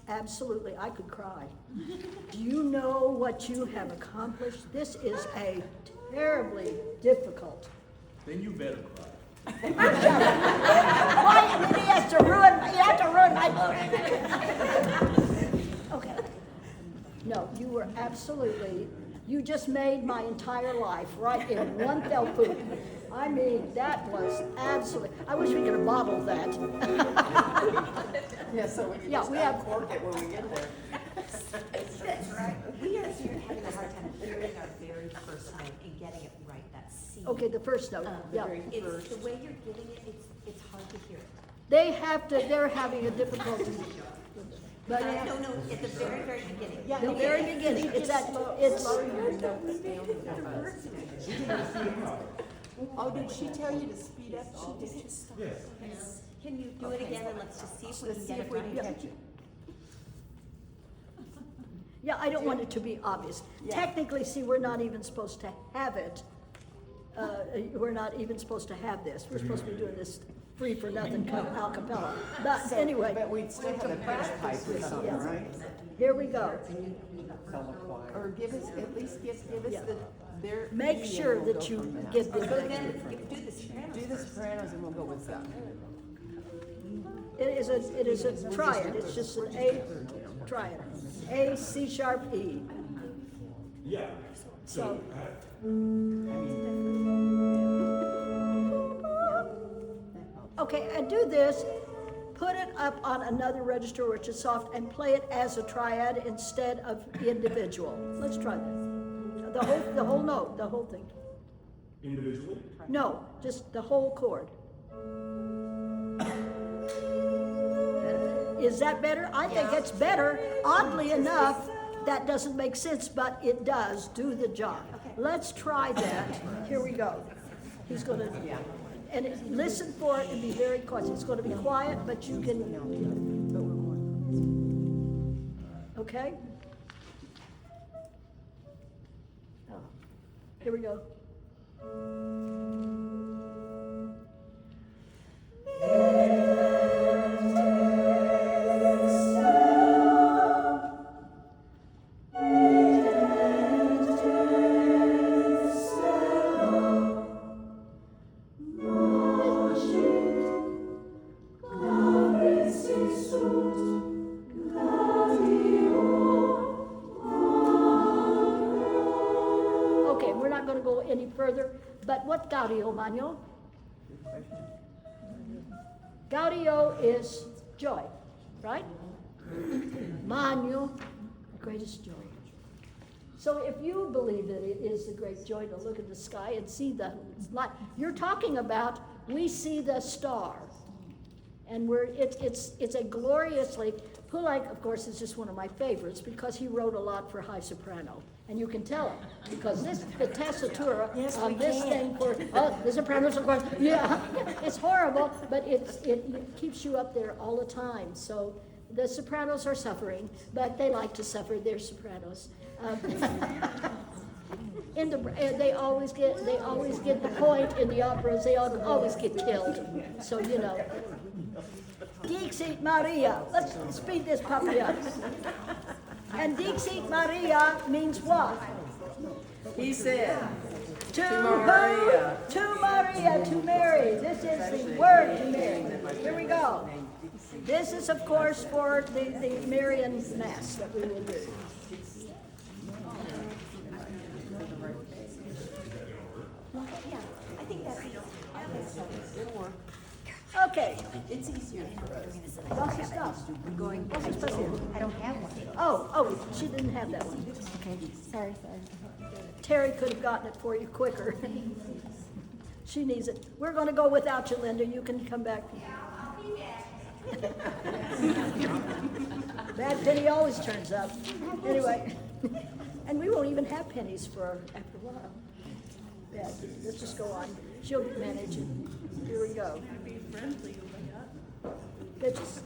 Absolutely, I could cry. Do you know what you have accomplished? This is a terribly difficult. Then you better cry. Why, and then he has to ruin my book. Okay. No, you were absolutely, you just made my entire life right in one fell swoop. I mean, that was absolutely, I wish we could have bottled that. Yeah, so we can Yeah, just we have- uncork it when we get there. That's right. We are here having a hard time hearing our very first note and getting it right, that C. Okay, the first note, yeah. It's, the way you're giving it, it's hard to hear it. They're having a difficulty. But, No, at the very, very beginning. the very beginning, it's Oh, did she tell you to speed up? She did. Yes. Can you do it again and let's just see if we Let's can see get if it we right? can catch it. yeah, I don't want it to be obvious. Yeah. Technically, see, we're not even supposed to have it. We're not even supposed to have this. We're supposed to be doing this free for nothing, a cappella. But So, anyway, But we'd still have a pitch pipe or something, Yeah. right? here we go. Or give us, at least give us Yeah. their. Make key and sure we'll that go you from there. give them So the then, do the Sopranos. Do the Sopranos and we'll go with that. It is a triad, it's just an A triad. A, C sharp, E. Yeah. So- Okay, and do this, put it up on another register which is soft and play it as a triad instead of individual. Let's try that. The whole note, the whole thing. Individually? No, just the whole chord. Is that better? I think it's better. Oddly enough, that doesn't make sense, but it does do the job. Let's try that. Here we go. He's gonna, and listen for it and be very quiet. It's gonna be quiet, but you can, okay? Oh, here we go. Okay, we're not gonna go any further, but what Gaudio, Mano? Gaudio is joy, right? Manu, the greatest joy. So if you believe that it is the great joy to look at the sky and see the light, you're talking about, we see the star. And it's a gloriously, Poulenc, of course, is just one of my favorites because he wrote a lot for high soprano. And you can tell it, because the tessitura on this thing for, the sopranos, of course, yeah, it's horrible, but it keeps you up there all the time. So the sopranos are suffering, but they like to suffer, they're sopranos. They always get the point in the operas, they always get killed, so you know. Dixit Maria, let's speed this puppy up. And Dixit Maria means what? He said, To Maria. who? To Maria, to Mary. This is the word to Mary. Here we go. This is, of course, for the Marian Mass that we will do. Yeah, I think that's, it'll work. Okay. It's easier for us. What's the stuff? Going, What's the stuff here? I don't have one. Oh, she didn't have that one. Okay, sorry. Terry could have gotten it for you quicker. She needs it. We're gonna go without you, Linda. You can come back. Bad penny always turns up. Anyway, and we won't even have pennies for after a while. Yeah, let's just go on. She'll manage it. Here we go. Be friendly over Let's just-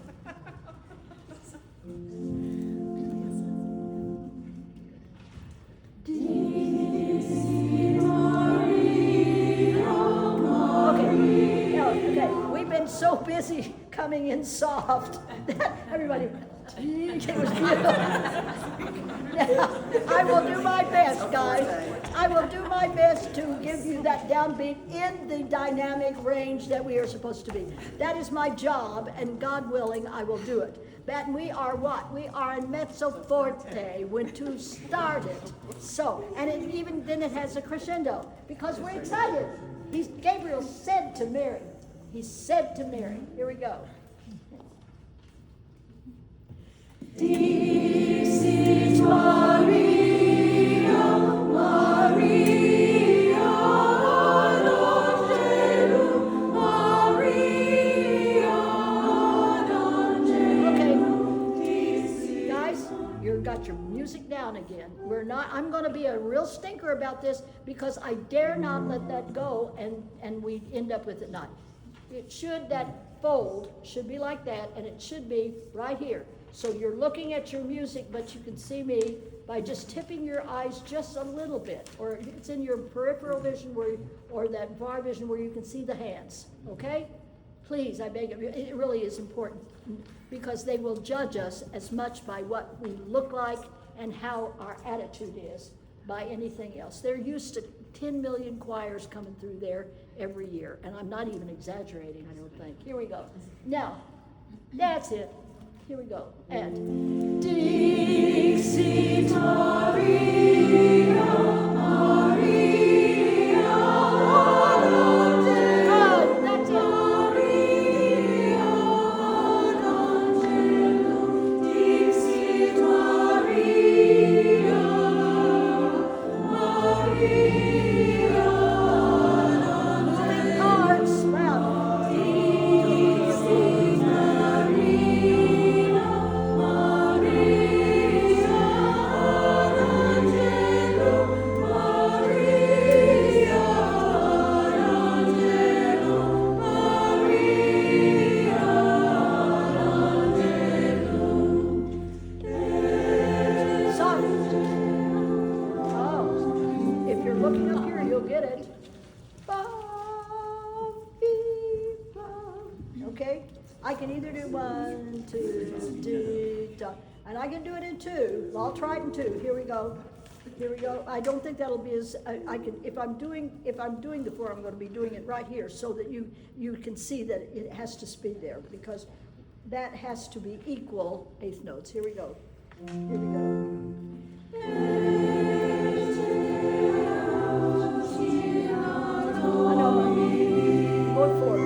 Okay, we've been so busy coming in soft that everybody, It was I will do my best, guys. I will do my best to give you that downbeat in the dynamic range that we are supposed to be. That is my job, and God willing, I will do it. But we are what? We are in mezzo forte when to start it. So, and even then it has a crescendo because we're excited. Gabriel said to Mary. He said to Mary. Here we go. Dixit Maria, Maria, ad angelum, Maria, ad angelum. Okay, guys, you've got your music down again. I'm going to be a real stinker about this because I dare not let that go and we end up with it not. That fold should be like that, and it should be right here. So you're looking at your music, but you can see me by just tipping your eyes just a little bit, or it's in your peripheral vision or that far vision where you can see the hands, okay? Please, I beg of you, it really is important because they will judge us as much by what we look like and how our attitude is by anything else. They're used to 10 million choirs coming through there every year, and I'm not even exaggerating, I don't think. Here we go. Now, that's it. Here we go. And Dixit Maria, Maria, ad angelum. That's it. Maria, ad angelum. Dixit Maria, Maria, ad angelum. Cards, round. Dixit Maria, Maria, ad angelum, Maria, ad angelum, Maria, ad angelum. Song. Oh, if you're looking up here, you'll get it. Okay? I can either do 1, 2, do, and I can do it in 2. I'll try it in 2. Here we go. Here we go. I don't think that'll be as I can. If I'm doing the 4, I'm going to be doing it right here so that you can see that it has to be there because that has to be equal eighth notes. Here we go. Here we go. I know. Going forward.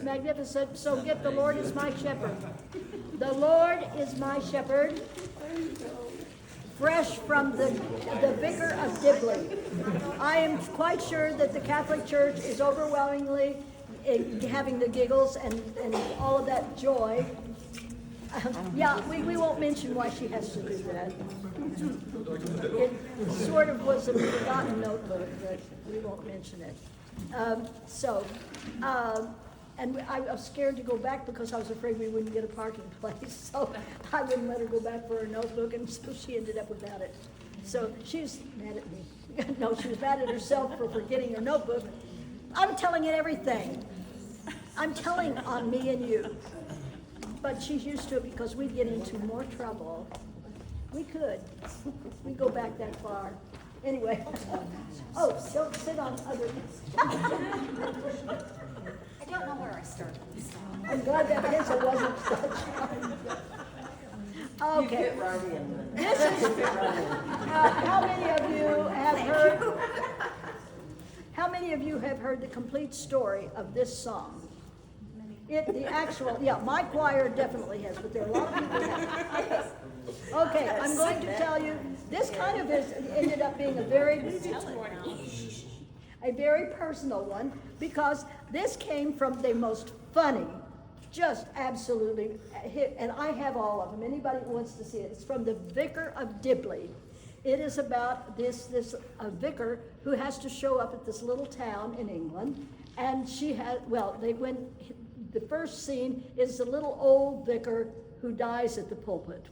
Magnificent, so get the Lord is my shepherd. The Lord is my shepherd, fresh from the vicar of Dibley. I am quite sure that the Catholic Church is overwhelmingly having the giggles and all of that joy. Yeah, we won't mention why she has to do that. It sort of was a forgotten notebook, but we won't mention it. And I was scared to go back because I was afraid we wouldn't get a parking place. So I wouldn't let her go back for her notebook, and so she ended up without it. So she was mad at me. No, she was mad at herself for forgetting her notebook. I'm telling it everything. I'm telling on me and you. But she's used to it because we'd get into more trouble. We could. We go back that far. Anyway. Oh, don't sit on other. I don't know where I started this song. I'm glad that pencil wasn't such. You Okay. fit right in. This is, how many of you have heard, how many of you have heard the complete story of this song? The actual, my choir definitely has, but there are a lot of people who haven't. Okay, I'm going to tell you, this kind of ended up being a very personal one, because this came from the most funny, just absolutely hit, and I have all of them. Anybody who wants to see it, it's from the Vicar of Dibley. It is about this vicar who has to show up at this little town in England, and the first scene is the little old vicar who dies at the pulpit,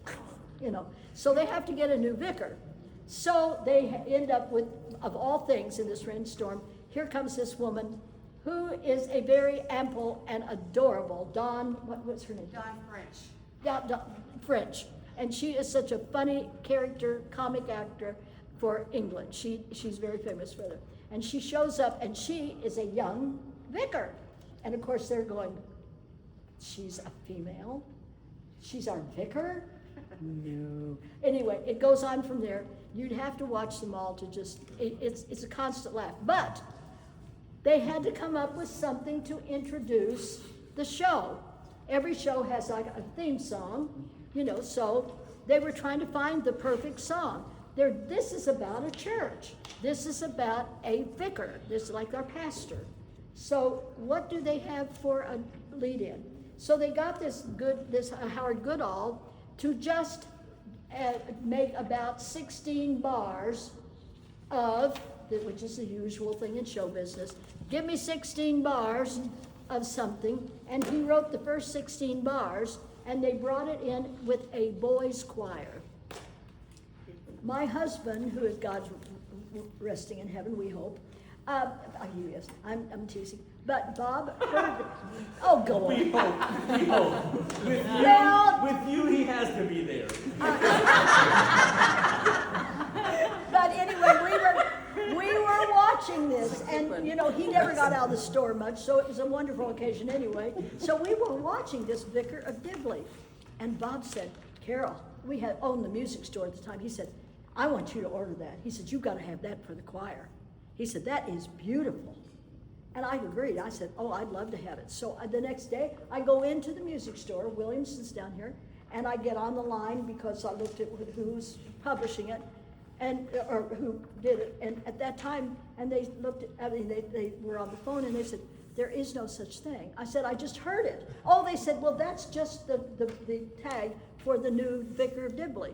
so they have to get a new vicar. So they end up with, of all things in this rainstorm, here comes this woman who is a very ample and adorable what's her name? Dawn French. Dawn French. And she is such a funny character, comic actor for England. She's very famous for it. And she shows up, and she is a young vicar. And of course they're going, she's a female? She's our vicar? No. Anyway, it goes on from there. You'd have to watch them all to just, it's a constant laugh. But they had to come up with something to introduce the show. Every show has like a theme song, so they were trying to find the perfect song. This is about a church. This is about a vicar. This is like our pastor. So what do they have for a lead-in? So they got this Howard Goodall to just make about 16 bars of, which is the usual thing in show business, give me 16 bars of something, and he wrote the first 16 bars, and they brought it in with a boys' choir. My husband, who is God's resting in heaven, we hope, he is, I'm teasing, but Bob heard oh, go on. We hope. With you, he has to be there. But anyway, we were watching this, and he never got out of the store much, so it was a wonderful occasion anyway. So we were watching this Vicar of Dibley, and Bob said, Carol, we had owned the music store at the time. He said, I want you to order that. He said, you've got to have that for the choir. He said, that is beautiful. And I agreed. I said, oh, I'd love to have it. So the next day, I go into the music store, Williamson's down here, and I get on the line because I looked at who's publishing it, or who did it. And at that time, and they looked at, they were on the phone, and they said, there is no such thing. I said, I just heard it. Oh, they said, well, that's just the tag for the new Vicar of Dibley.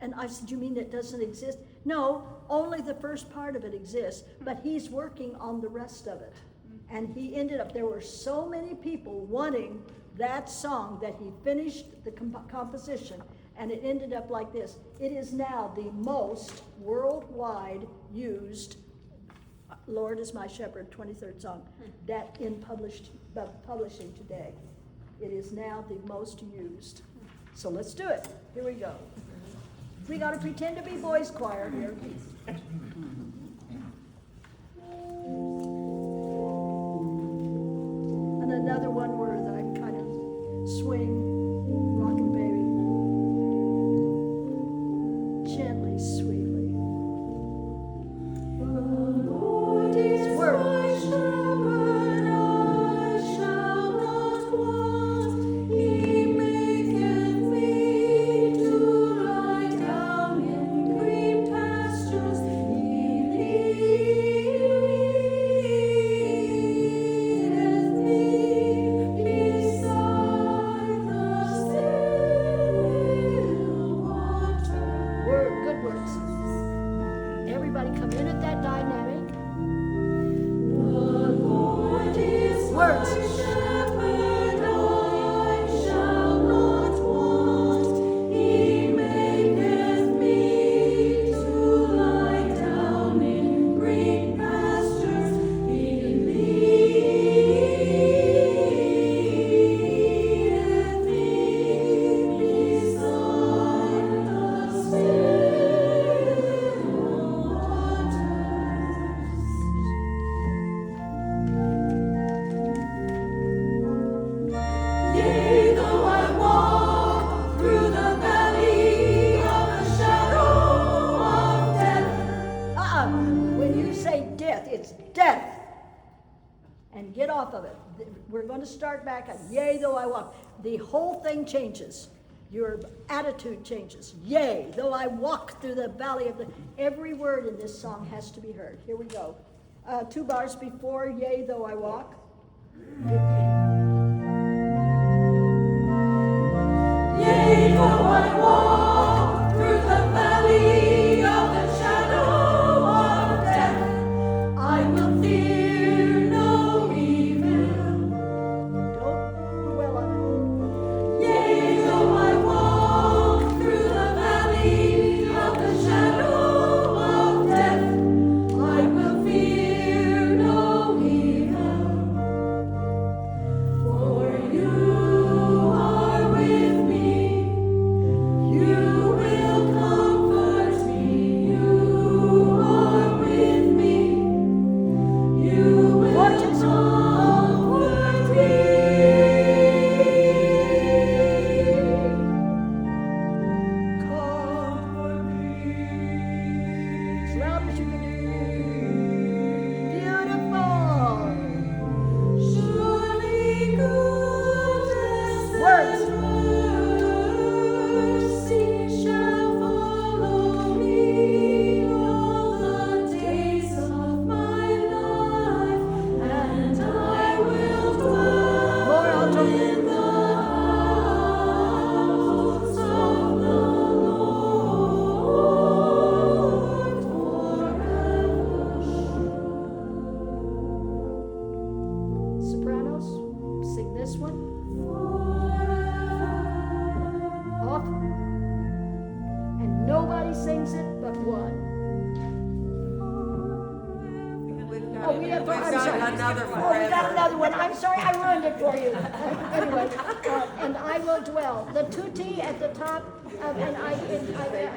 And I said, you mean it doesn't exist? No, only the first part of it exists, but he's working on the rest of it. And he ended up, there were so many people wanting that song that he finished the composition, and it ended up like this. It is now the most worldwide used Lord is My Shepherd, 23rd song, that in publishing today. It is now the most used. So let's do it. Here we go. We got to pretend to be boys' choir here. And another one where I kind of swing, rockin' baby. Gently, sweetly. These words. Good words. Everybody come in at that dynamic. Words. get off of it. We're going to start back at yea, though I walk. The whole thing changes. Your attitude changes. Yea, though I walk through the valley of the... Every word in this song has to be heard. Here we go. 2 bars before yea, though I walk. Yea, though I walk through the valley of the shadow of death, I will fear no evil. Don't dwell on Yea, though I walk through the valley of the shadow of death, I will fear no evil. For you are with me, you will comfort me. You are with me, you will comfort me. Comfort me. As loud as you can do. Beautiful. Surely goodness Words. and mercy shall follow me all the days of my life, and I will dwell More alto. in the house of the Lord forever. Sopranos, sing this one. Off. And nobody sings it but one. Oh, we have, We've I'm got sorry. another Oh, we got forever. another one. I'm sorry, I ruined it for you. Anyway, and I will dwell. The tutti at the top, and I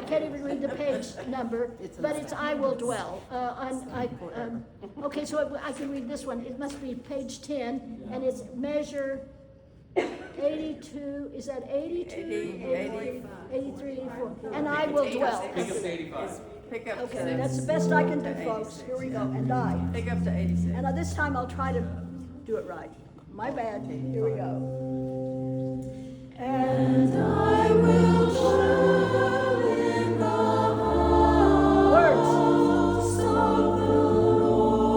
can't even read the page number, but it's I will dwell. Okay, so I can read this one. It must be page 10, and it's measure 82, is that 82? 83, 84. And I will dwell. Pick up to 85. Pick up Okay, to, that's the best I can do, folks. Here we go. And I. pick up to 86. And this time I'll try to do it right. My bad. Here we go. And I will dwell in the words. house of the Lord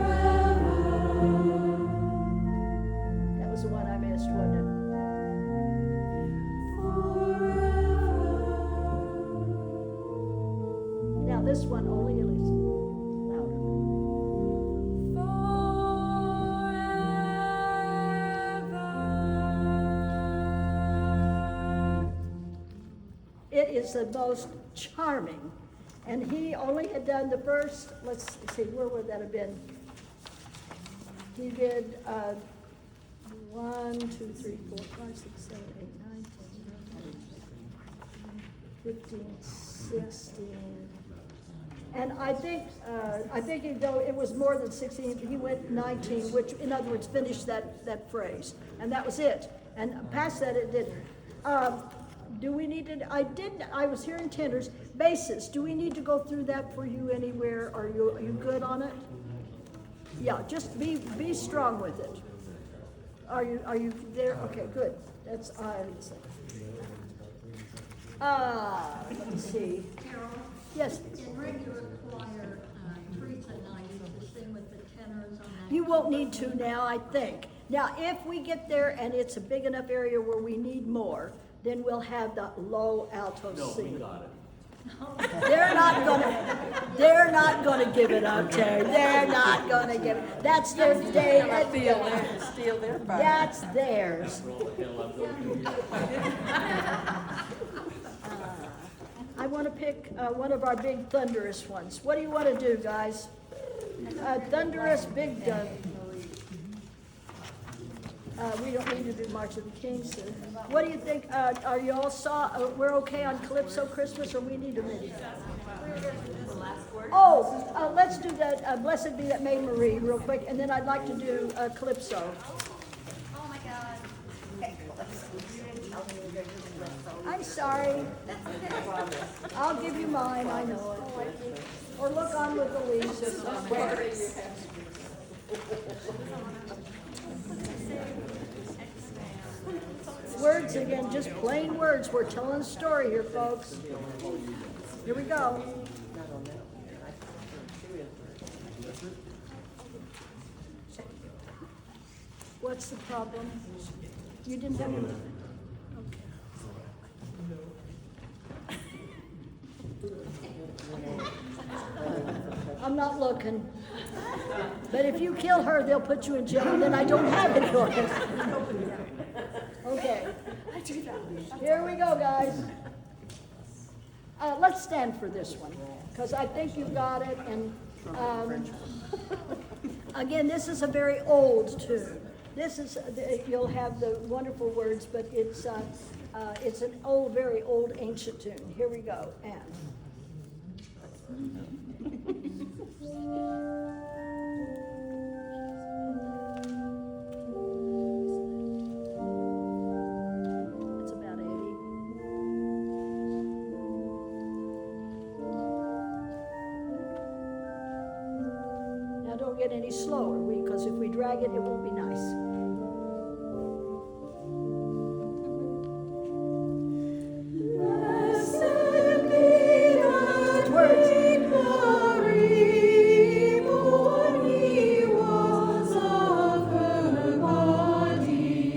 forever. That was the one I missed, wasn't it? Now this one only is louder. It is the most charming. And he only had done the first, let's see, where would that have been? He did 1, 2, 3, 4, 5, 6, 7, 8, 9, 10, 15, 16. And I think though it was more than 16, he went 19, which in other words finished that phrase. And that was it. And past that it didn't. Do we need to, I was hearing tenors, basses, do we need to go through that for you anywhere? Are you good on it? Yeah, just be strong with it. Are you there? Okay, good. That's, let's see. Carol, Yes, in regular choir, Teresa and I used to sing with the tenors on that. you won't need to now, I think. Now, if we get there and it's a big enough area where we need more, then we'll have the low alto No, we sing. got it. They're not gonna give it up, Terry. They're not gonna give it. That's their day. Steal their fire. That's theirs. I want to pick one of our big thunderous ones. What do you want to do, guys? Thunderous big gun. We don't need to do March of the Kings. What do you think? Are you all we're okay on Calypso Christmas, or we need to read it? Oh, let's do that. Blessed be that Maid Marie real quick, and then I'd like to do Calypso. Oh my God. Okay, Calypso. I'm sorry. I'll give you mine, I know it. Or look on with the leaves or something. Words again, just plain words. We're telling a story here, folks. Here we go. What's the problem? You didn't have your... I'm not looking. But if you kill her, they'll put you in jail, and then I don't have it for you. Okay. Here we go, guys. Let's stand for this one, because I think you got it. And again, this is a very old tune. This is, you'll have the wonderful words, but it's an old, very old, ancient tune. Here we go. And. It's about 80. Now don't get any slower, because if we drag it, it won't be nice.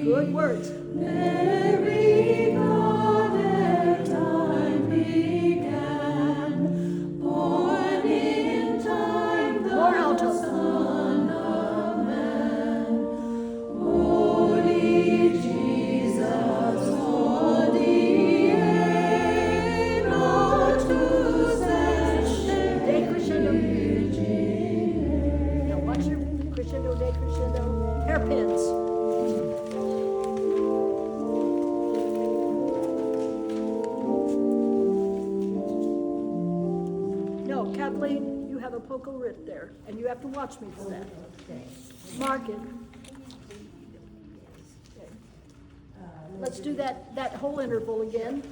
Good words. More alto. De crescendo. Now watch your crescendo, de crescendo. Hairpins. No, Kathleen, you have a poco writ there, and you have to watch me for that. Mark it. Okay. Let's do that whole interval again,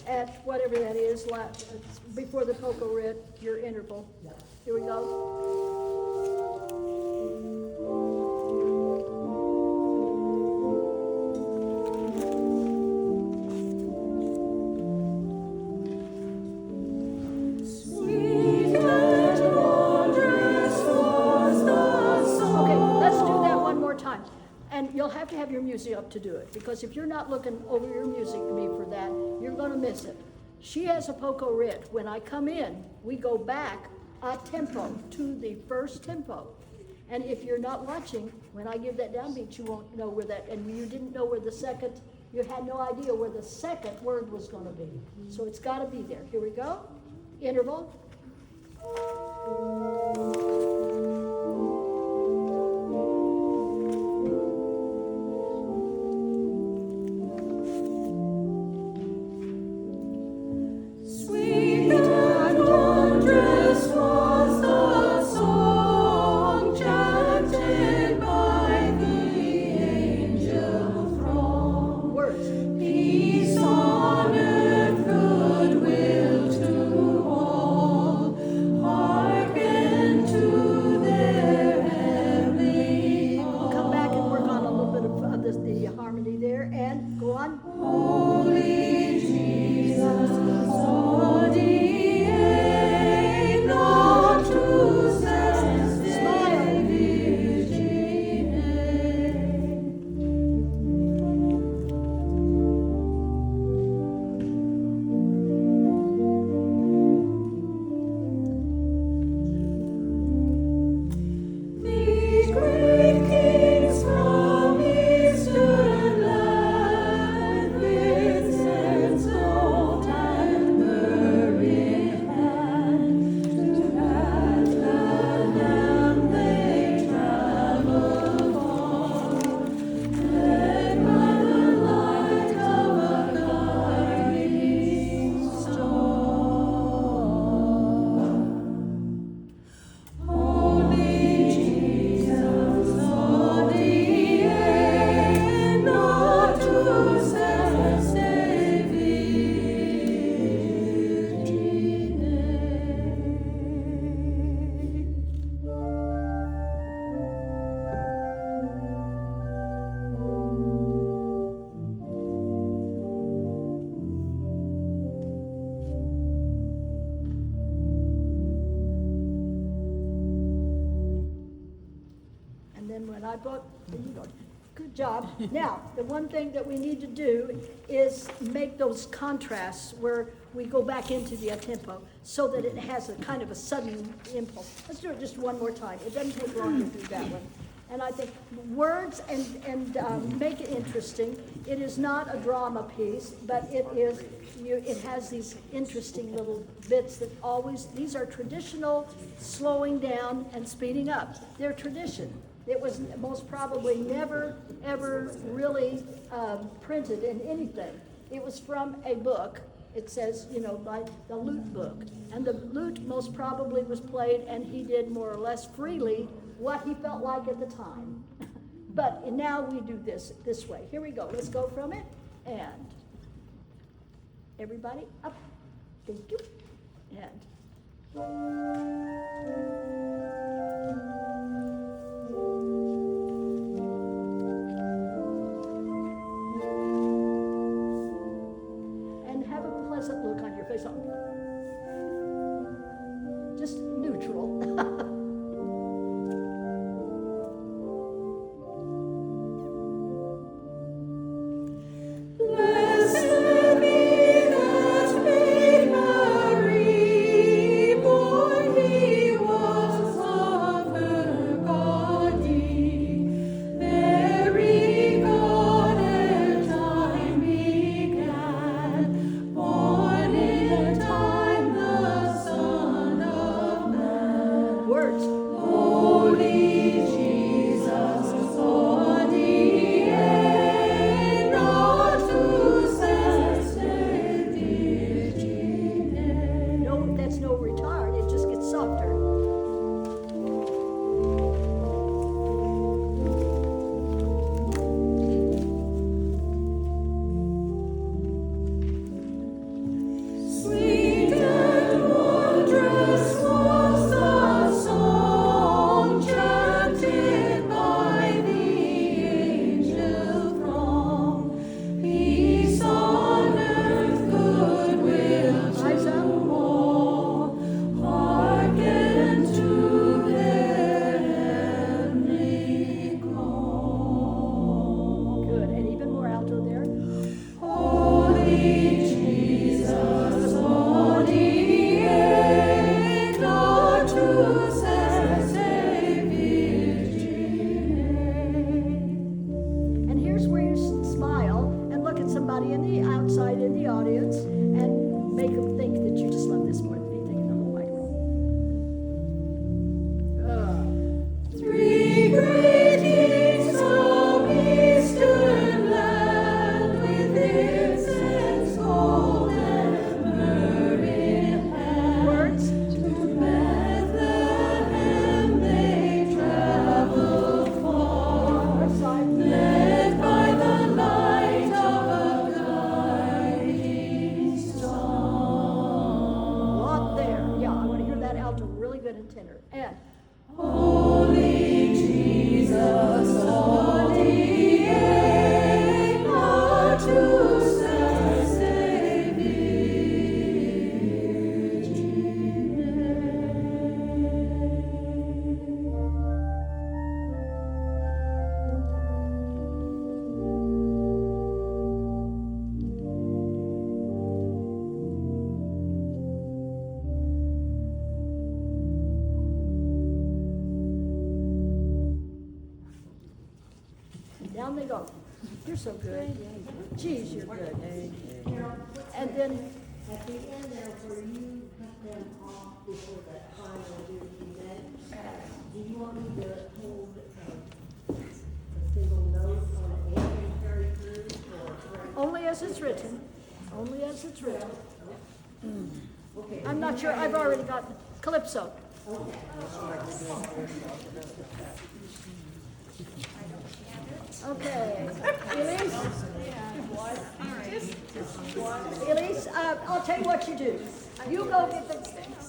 at whatever that is, before the poco writ, your interval. Here we go. And you'll have to have your music up to do it, because if you're not looking over your music to me for that, you're going to miss it. She has a poco writ. When I come in, we go back a tempo to the first tempo. And if you're not watching, when I give that downbeat, you won't know where that, and you didn't know where the second, you had no idea where the second word was going to be. So it's got to be there. Here we go. Interval. Hearken to when I brought, good job. Now, the one thing that we need to do is make those contrasts where we go back into the tempo so that it has a kind of a sudden impulse. Let's do it just one more time. It doesn't take long to do that one. And I think words and make it interesting. It is not a drama piece, but it is. It has these interesting little bits that always. These are traditional slowing down and speeding up. They're tradition. It was most probably never ever really printed in anything. It was from a book. It says, by the lute book, and the lute most probably was played, and he did more or less freely what he felt like at the time. But now we do this way. Here we go. Let's go from it. And everybody up. Thank you. And. And have a pleasant look on your face. Just neutral. Down they go. You're so good. Geez, you're good. And then At the end there, where you cut them off before that final duty, then, do you want me to hold a single note on an A and carry through, or? only as it's written. Only as it's written. Okay. I'm not sure. I've already got Calypso. Okay. Elise? Elise, I'll tell you what you do. You go get the,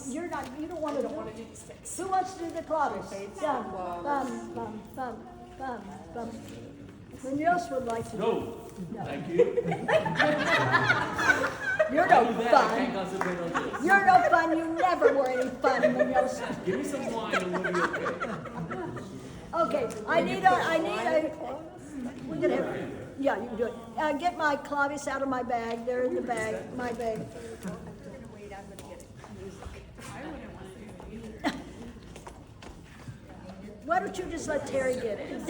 you don't want to do the sticks. Who wants to do the clavis? Bum, bum, bum, bum, bum, bum. Munoz would like to do. No, thank you. You're no I can't fun. concentrate on this. You're no fun. You never were any fun, Munoz. Give me some wine and we'll be okay. Okay, I need a, we're gonna have, yeah, you can do it. Get my clavis out of my bag, they're in the bag, my bag. Why don't you just let Terry get it?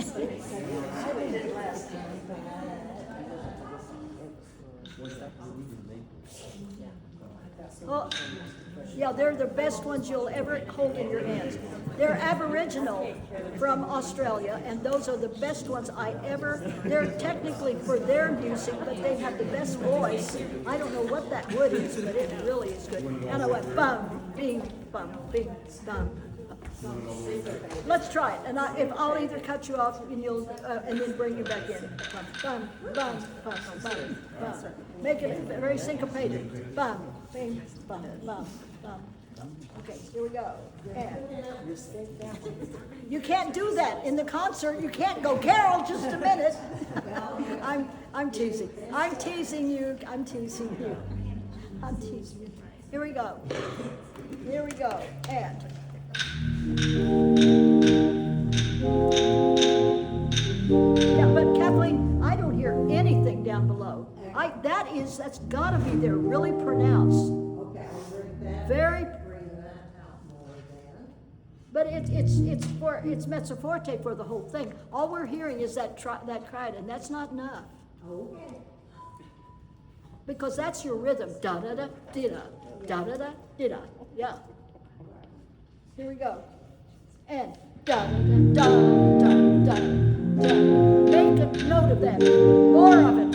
Well, yeah, they're the best ones you'll ever hold in your hands. They're Aboriginal from Australia, and those are the best ones I ever, they're technically for their music, but they have the best voice. I don't know what that wood is, but it really is good. And I went bum, bing, bum, bing, bum. Let's try it, and if I'll either cut you off and you'll, and then bring you back in. Bum, bum, bum, bum, bum, bum. Make it very syncopated. Bum, bing, bum, bum, bum, bum. Okay, here we go. And you can't do that in the concert. You can't go, Carol, just a minute. I'm teasing. I'm teasing you. I'm teasing you. I'm teasing you. Here we go. Here we go. And. Yeah, but Kathleen, I don't hear anything down below. That's gotta be there really pronounced. Okay, I'll bring that. Very, Bring that out more then. but it's mezzo forte for the whole thing. All we're hearing is that cried, and that's not enough. Okay. Because that's your rhythm. Da da da da da da da da. Yeah. Here we go. And da da da da da da. Make a note of that. More of it.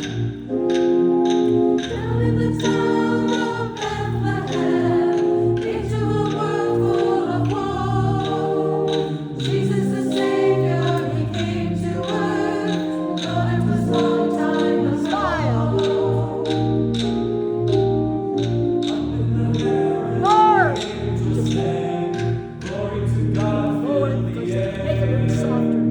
Down in the town of Bethlehem, into a world full of woe, Jesus the Savior, He came to earth, though it was long time to smile. Lord. Glory to God, fill the Make it a air. little softer.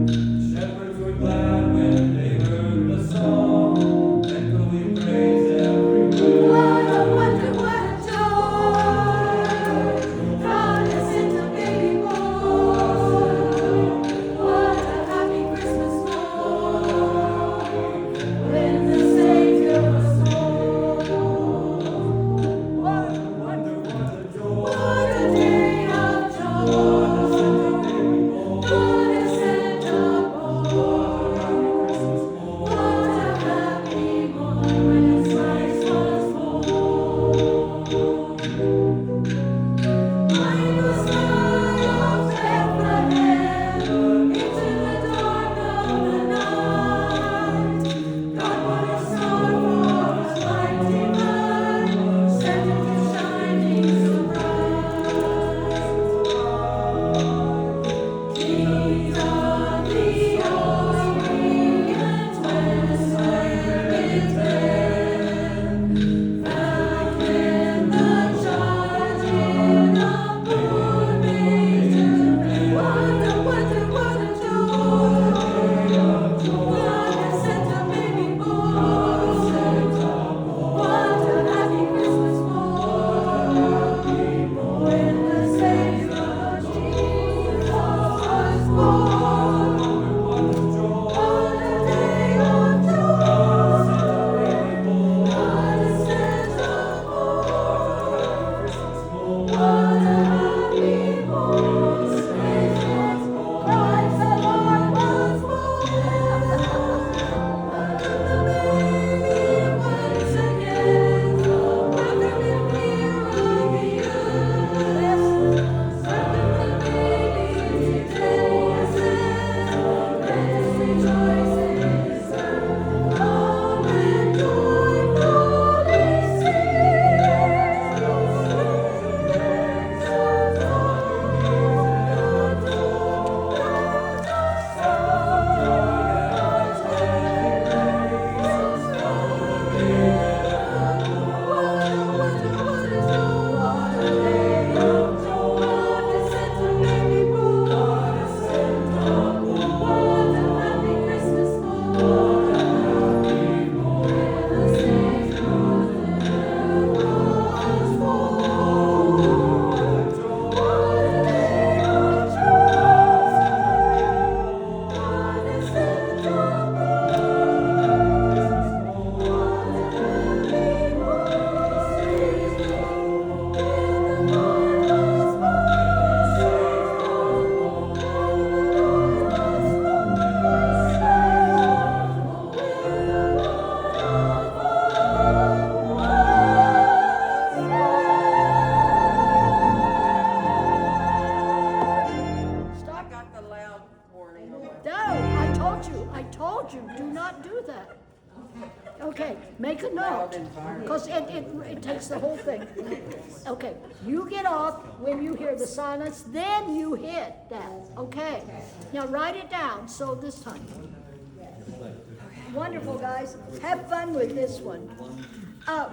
told you, do not do that. Okay, make a note, Loud environment. because it takes the whole thing. Okay, you get off when you hear the silence, then you hit that, okay? Now write it down, so this time. Wonderful, guys. Have fun with this one. I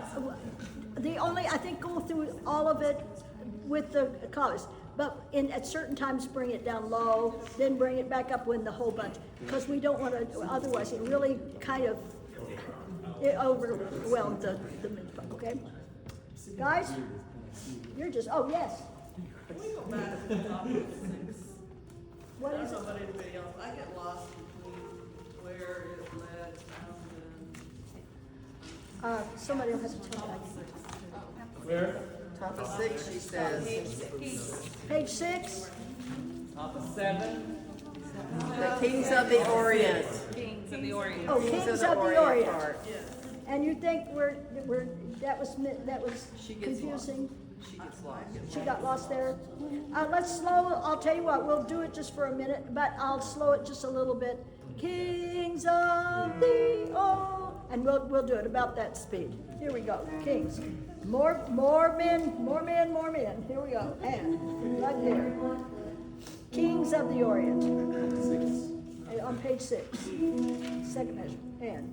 think go through all of it with the colors, but at certain times bring it down low, then bring it back up when the whole bunch, because we don't want to, otherwise it really kind of, it overwhelmed the okay? Guys, you're just, oh, yes. Can we go back to the topic of 6? What I don't is know it? about anybody else, I get lost between where it led, found, Somebody will have to tell me. Where? Top of 6, she says. Page 6, Top of 7. The Kings of the Orient. Kings of the Orient. oh, Kings of the Orient. part. And you think that was She gets lost. confusing? She gets lost. She got lost there? Let's slow, I'll tell you what, we'll do it just for a minute, but I'll slow it just a little bit. Kings of the and we'll do it about that speed. Here we go, Kings. More men. Here we go, and right there. Kings of the Orient. On page 6, second measure, and.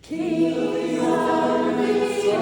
Kings of the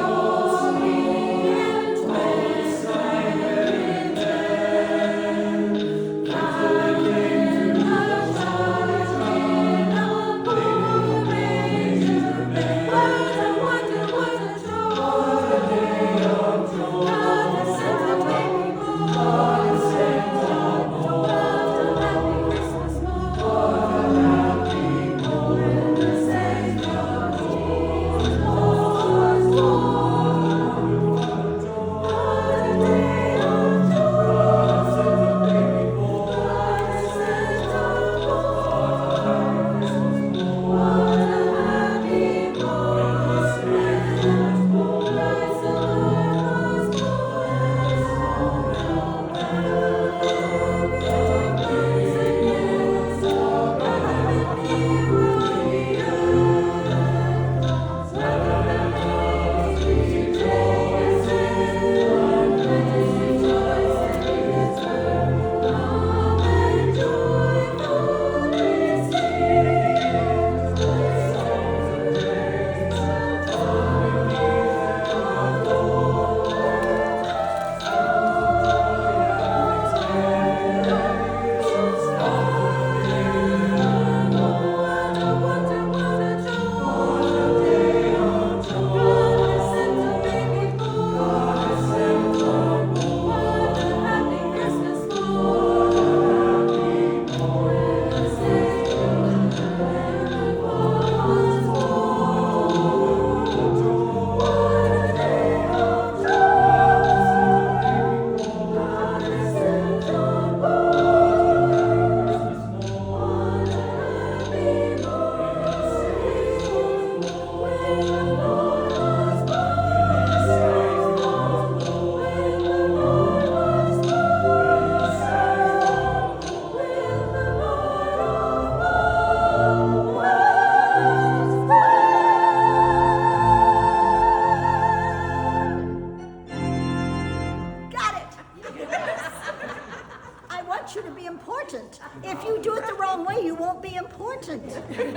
If you do it the wrong way, you won't be important. What did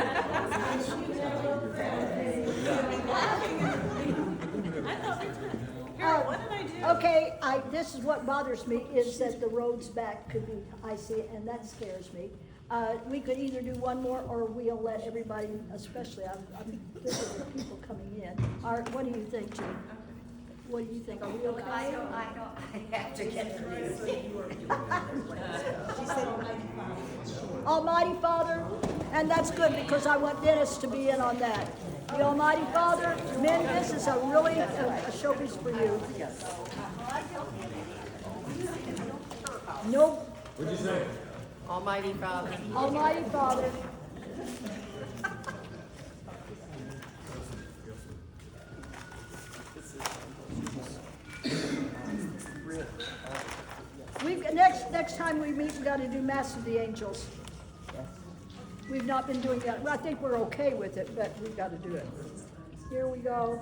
I do? Okay, this is what bothers me, is that the roads back could be icy, and that scares me. We could either do one more, or we'll let everybody, especially, I'm thinking of people coming in. What do you think, Jim? What do you think? Are we okay? I have to get to this. She said Almighty Father, and that's good because I want Dennis to be in on that. The Almighty Father, men, this is a really a showpiece for you. No, What'd you say? Almighty Father. Almighty Father. Next time we meet, we got to do Mass of the Angels. We've not been doing that. Well, I think we're okay with it, but we've got to do it. Here we go.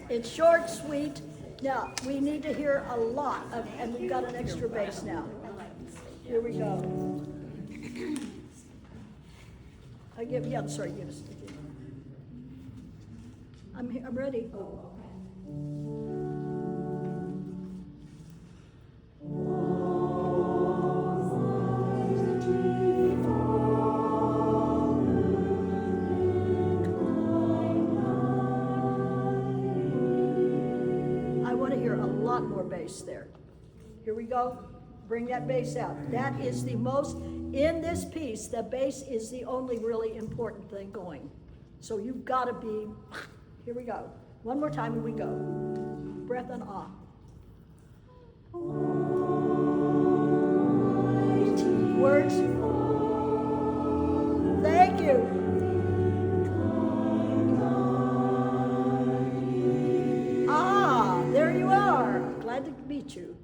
It's short, sweet. Now, we need to hear a lot of, and we've got an extra bass now. Here we go. I'm sorry, give us. I'm ready. I want to hear a lot more bass there. Here we go. Bring that bass out. That is the most, in this piece, the bass is the only really important thing going. So you've got to be, here we go. One more time and we go. Breath and ah. Words. Thank you. Ah, there you are. Glad to meet you.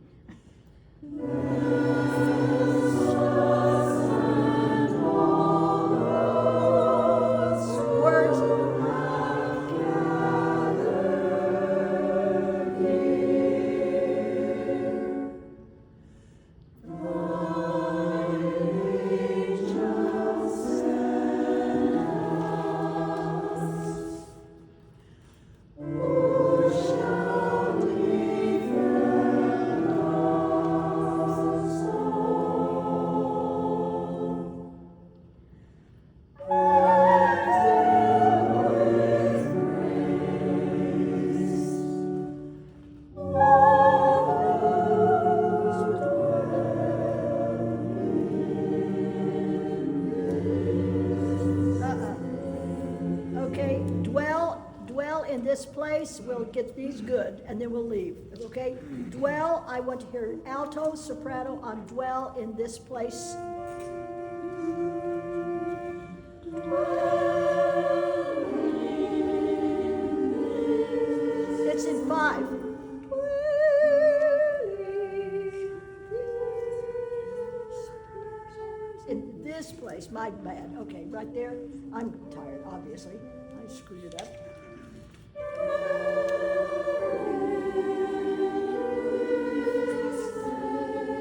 Words. Okay, dwell in this place. We'll get these good, and then we'll leave. Okay, dwell. I want to hear alto, soprano on dwell in this place. It's in 5. In this place, my bad. Okay, right there. I'm tired, obviously. I screwed it up.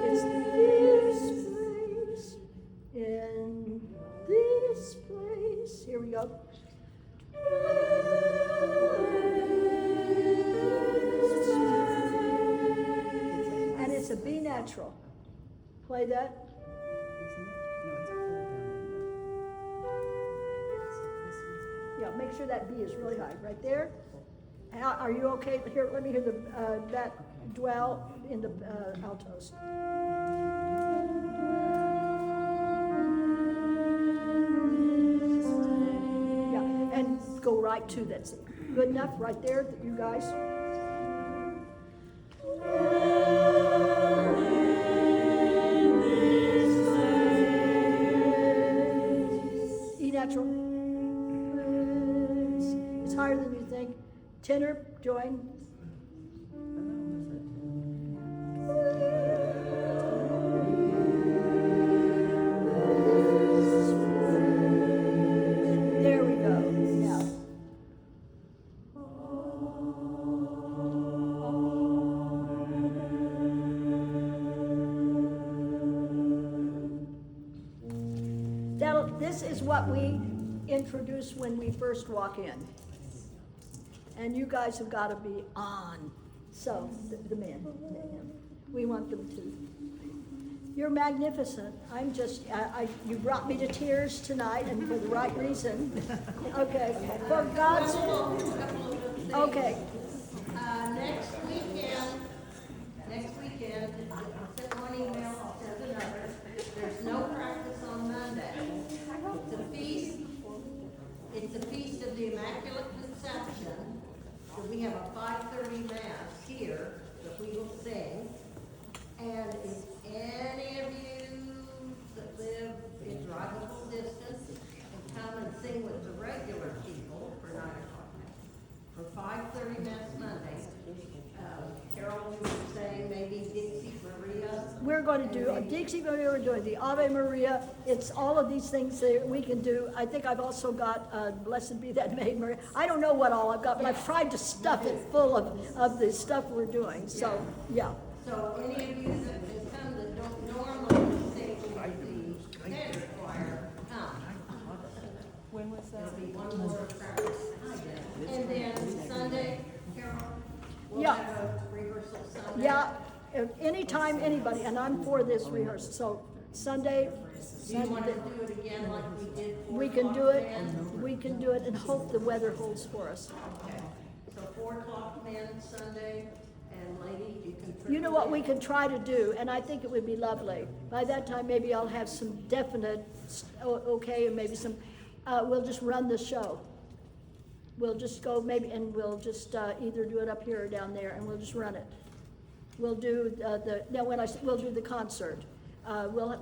It's this place. In this place. Here we go. And it's a B natural. Play that. Yeah, make sure that B is really high, right there. Are you okay? Here, let me hear that dwell in the altos. Yeah, and go right to that. Good enough, right there, you guys. E natural. It's higher than you think. Tenor, join. There we go. Now. This is what we introduce when we first walk in. And you guys have got to be on. So, the men, we want them to. You're magnificent. I'm just, you brought me to tears tonight, and for the right reason. Okay, for God's, okay. Next weekend, I sent one email, sent another. There's no practice on Monday. It's a feast of the Immaculate Conception. So we have a 5:30 mass here that we will sing. And if any of you that live in drivable distance can come and sing with the regular people for 9 o'clock for 5:30 mass Monday. Carol, you were saying maybe Dixie Maria. We're going going to do a Dixie Maria, we're doing the Ave Maria. It's all of these things that we can do. I think I've also got Blessed Be That Maid Maria. I don't know what all I've got, but I've tried to stuff it full of the stuff we're doing. So, yeah. So any of you that come that don't normally sing with the band choir, come. When was that? There'll be one more practice. And then Sunday, Carol, we'll Yeah. have a rehearsal Sunday. Yeah, anytime, anybody, and I'm for this rehearsal. So Sunday, Do you want to do it again like we did 4 we can do o'clock it, then? we can do it and hope the weather holds for us. Okay, so 4 o'clock then Sunday, and lady, you can. You know what we can try to do, and I think it would be lovely. By that time, maybe I'll have some definite, okay, and maybe some, we'll just run the show. We'll just go maybe, and we'll just either do it up here or down there, and we'll just run it. We'll do we'll do the concert.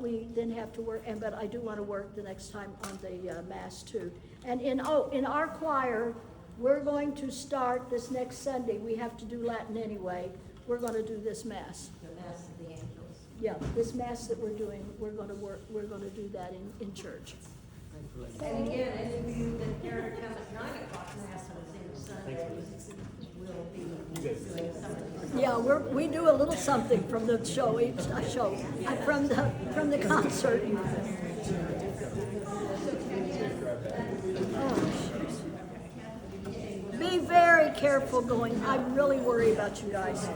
We then have to work, but I do want to work the next time on the mass too. And in our choir, we're going to start this next Sunday. We have to do Latin anyway. We're going to do this mass. The Mass of the Angels. Yeah, this mass that we're doing, we're going to do that in church. And again, any of you that care to come at 9 o'clock mass on Sundays will be doing some of these. Yeah, we do a little something from the show, from the concert. Oh, shoot. Be very careful going. I really worry about you guys.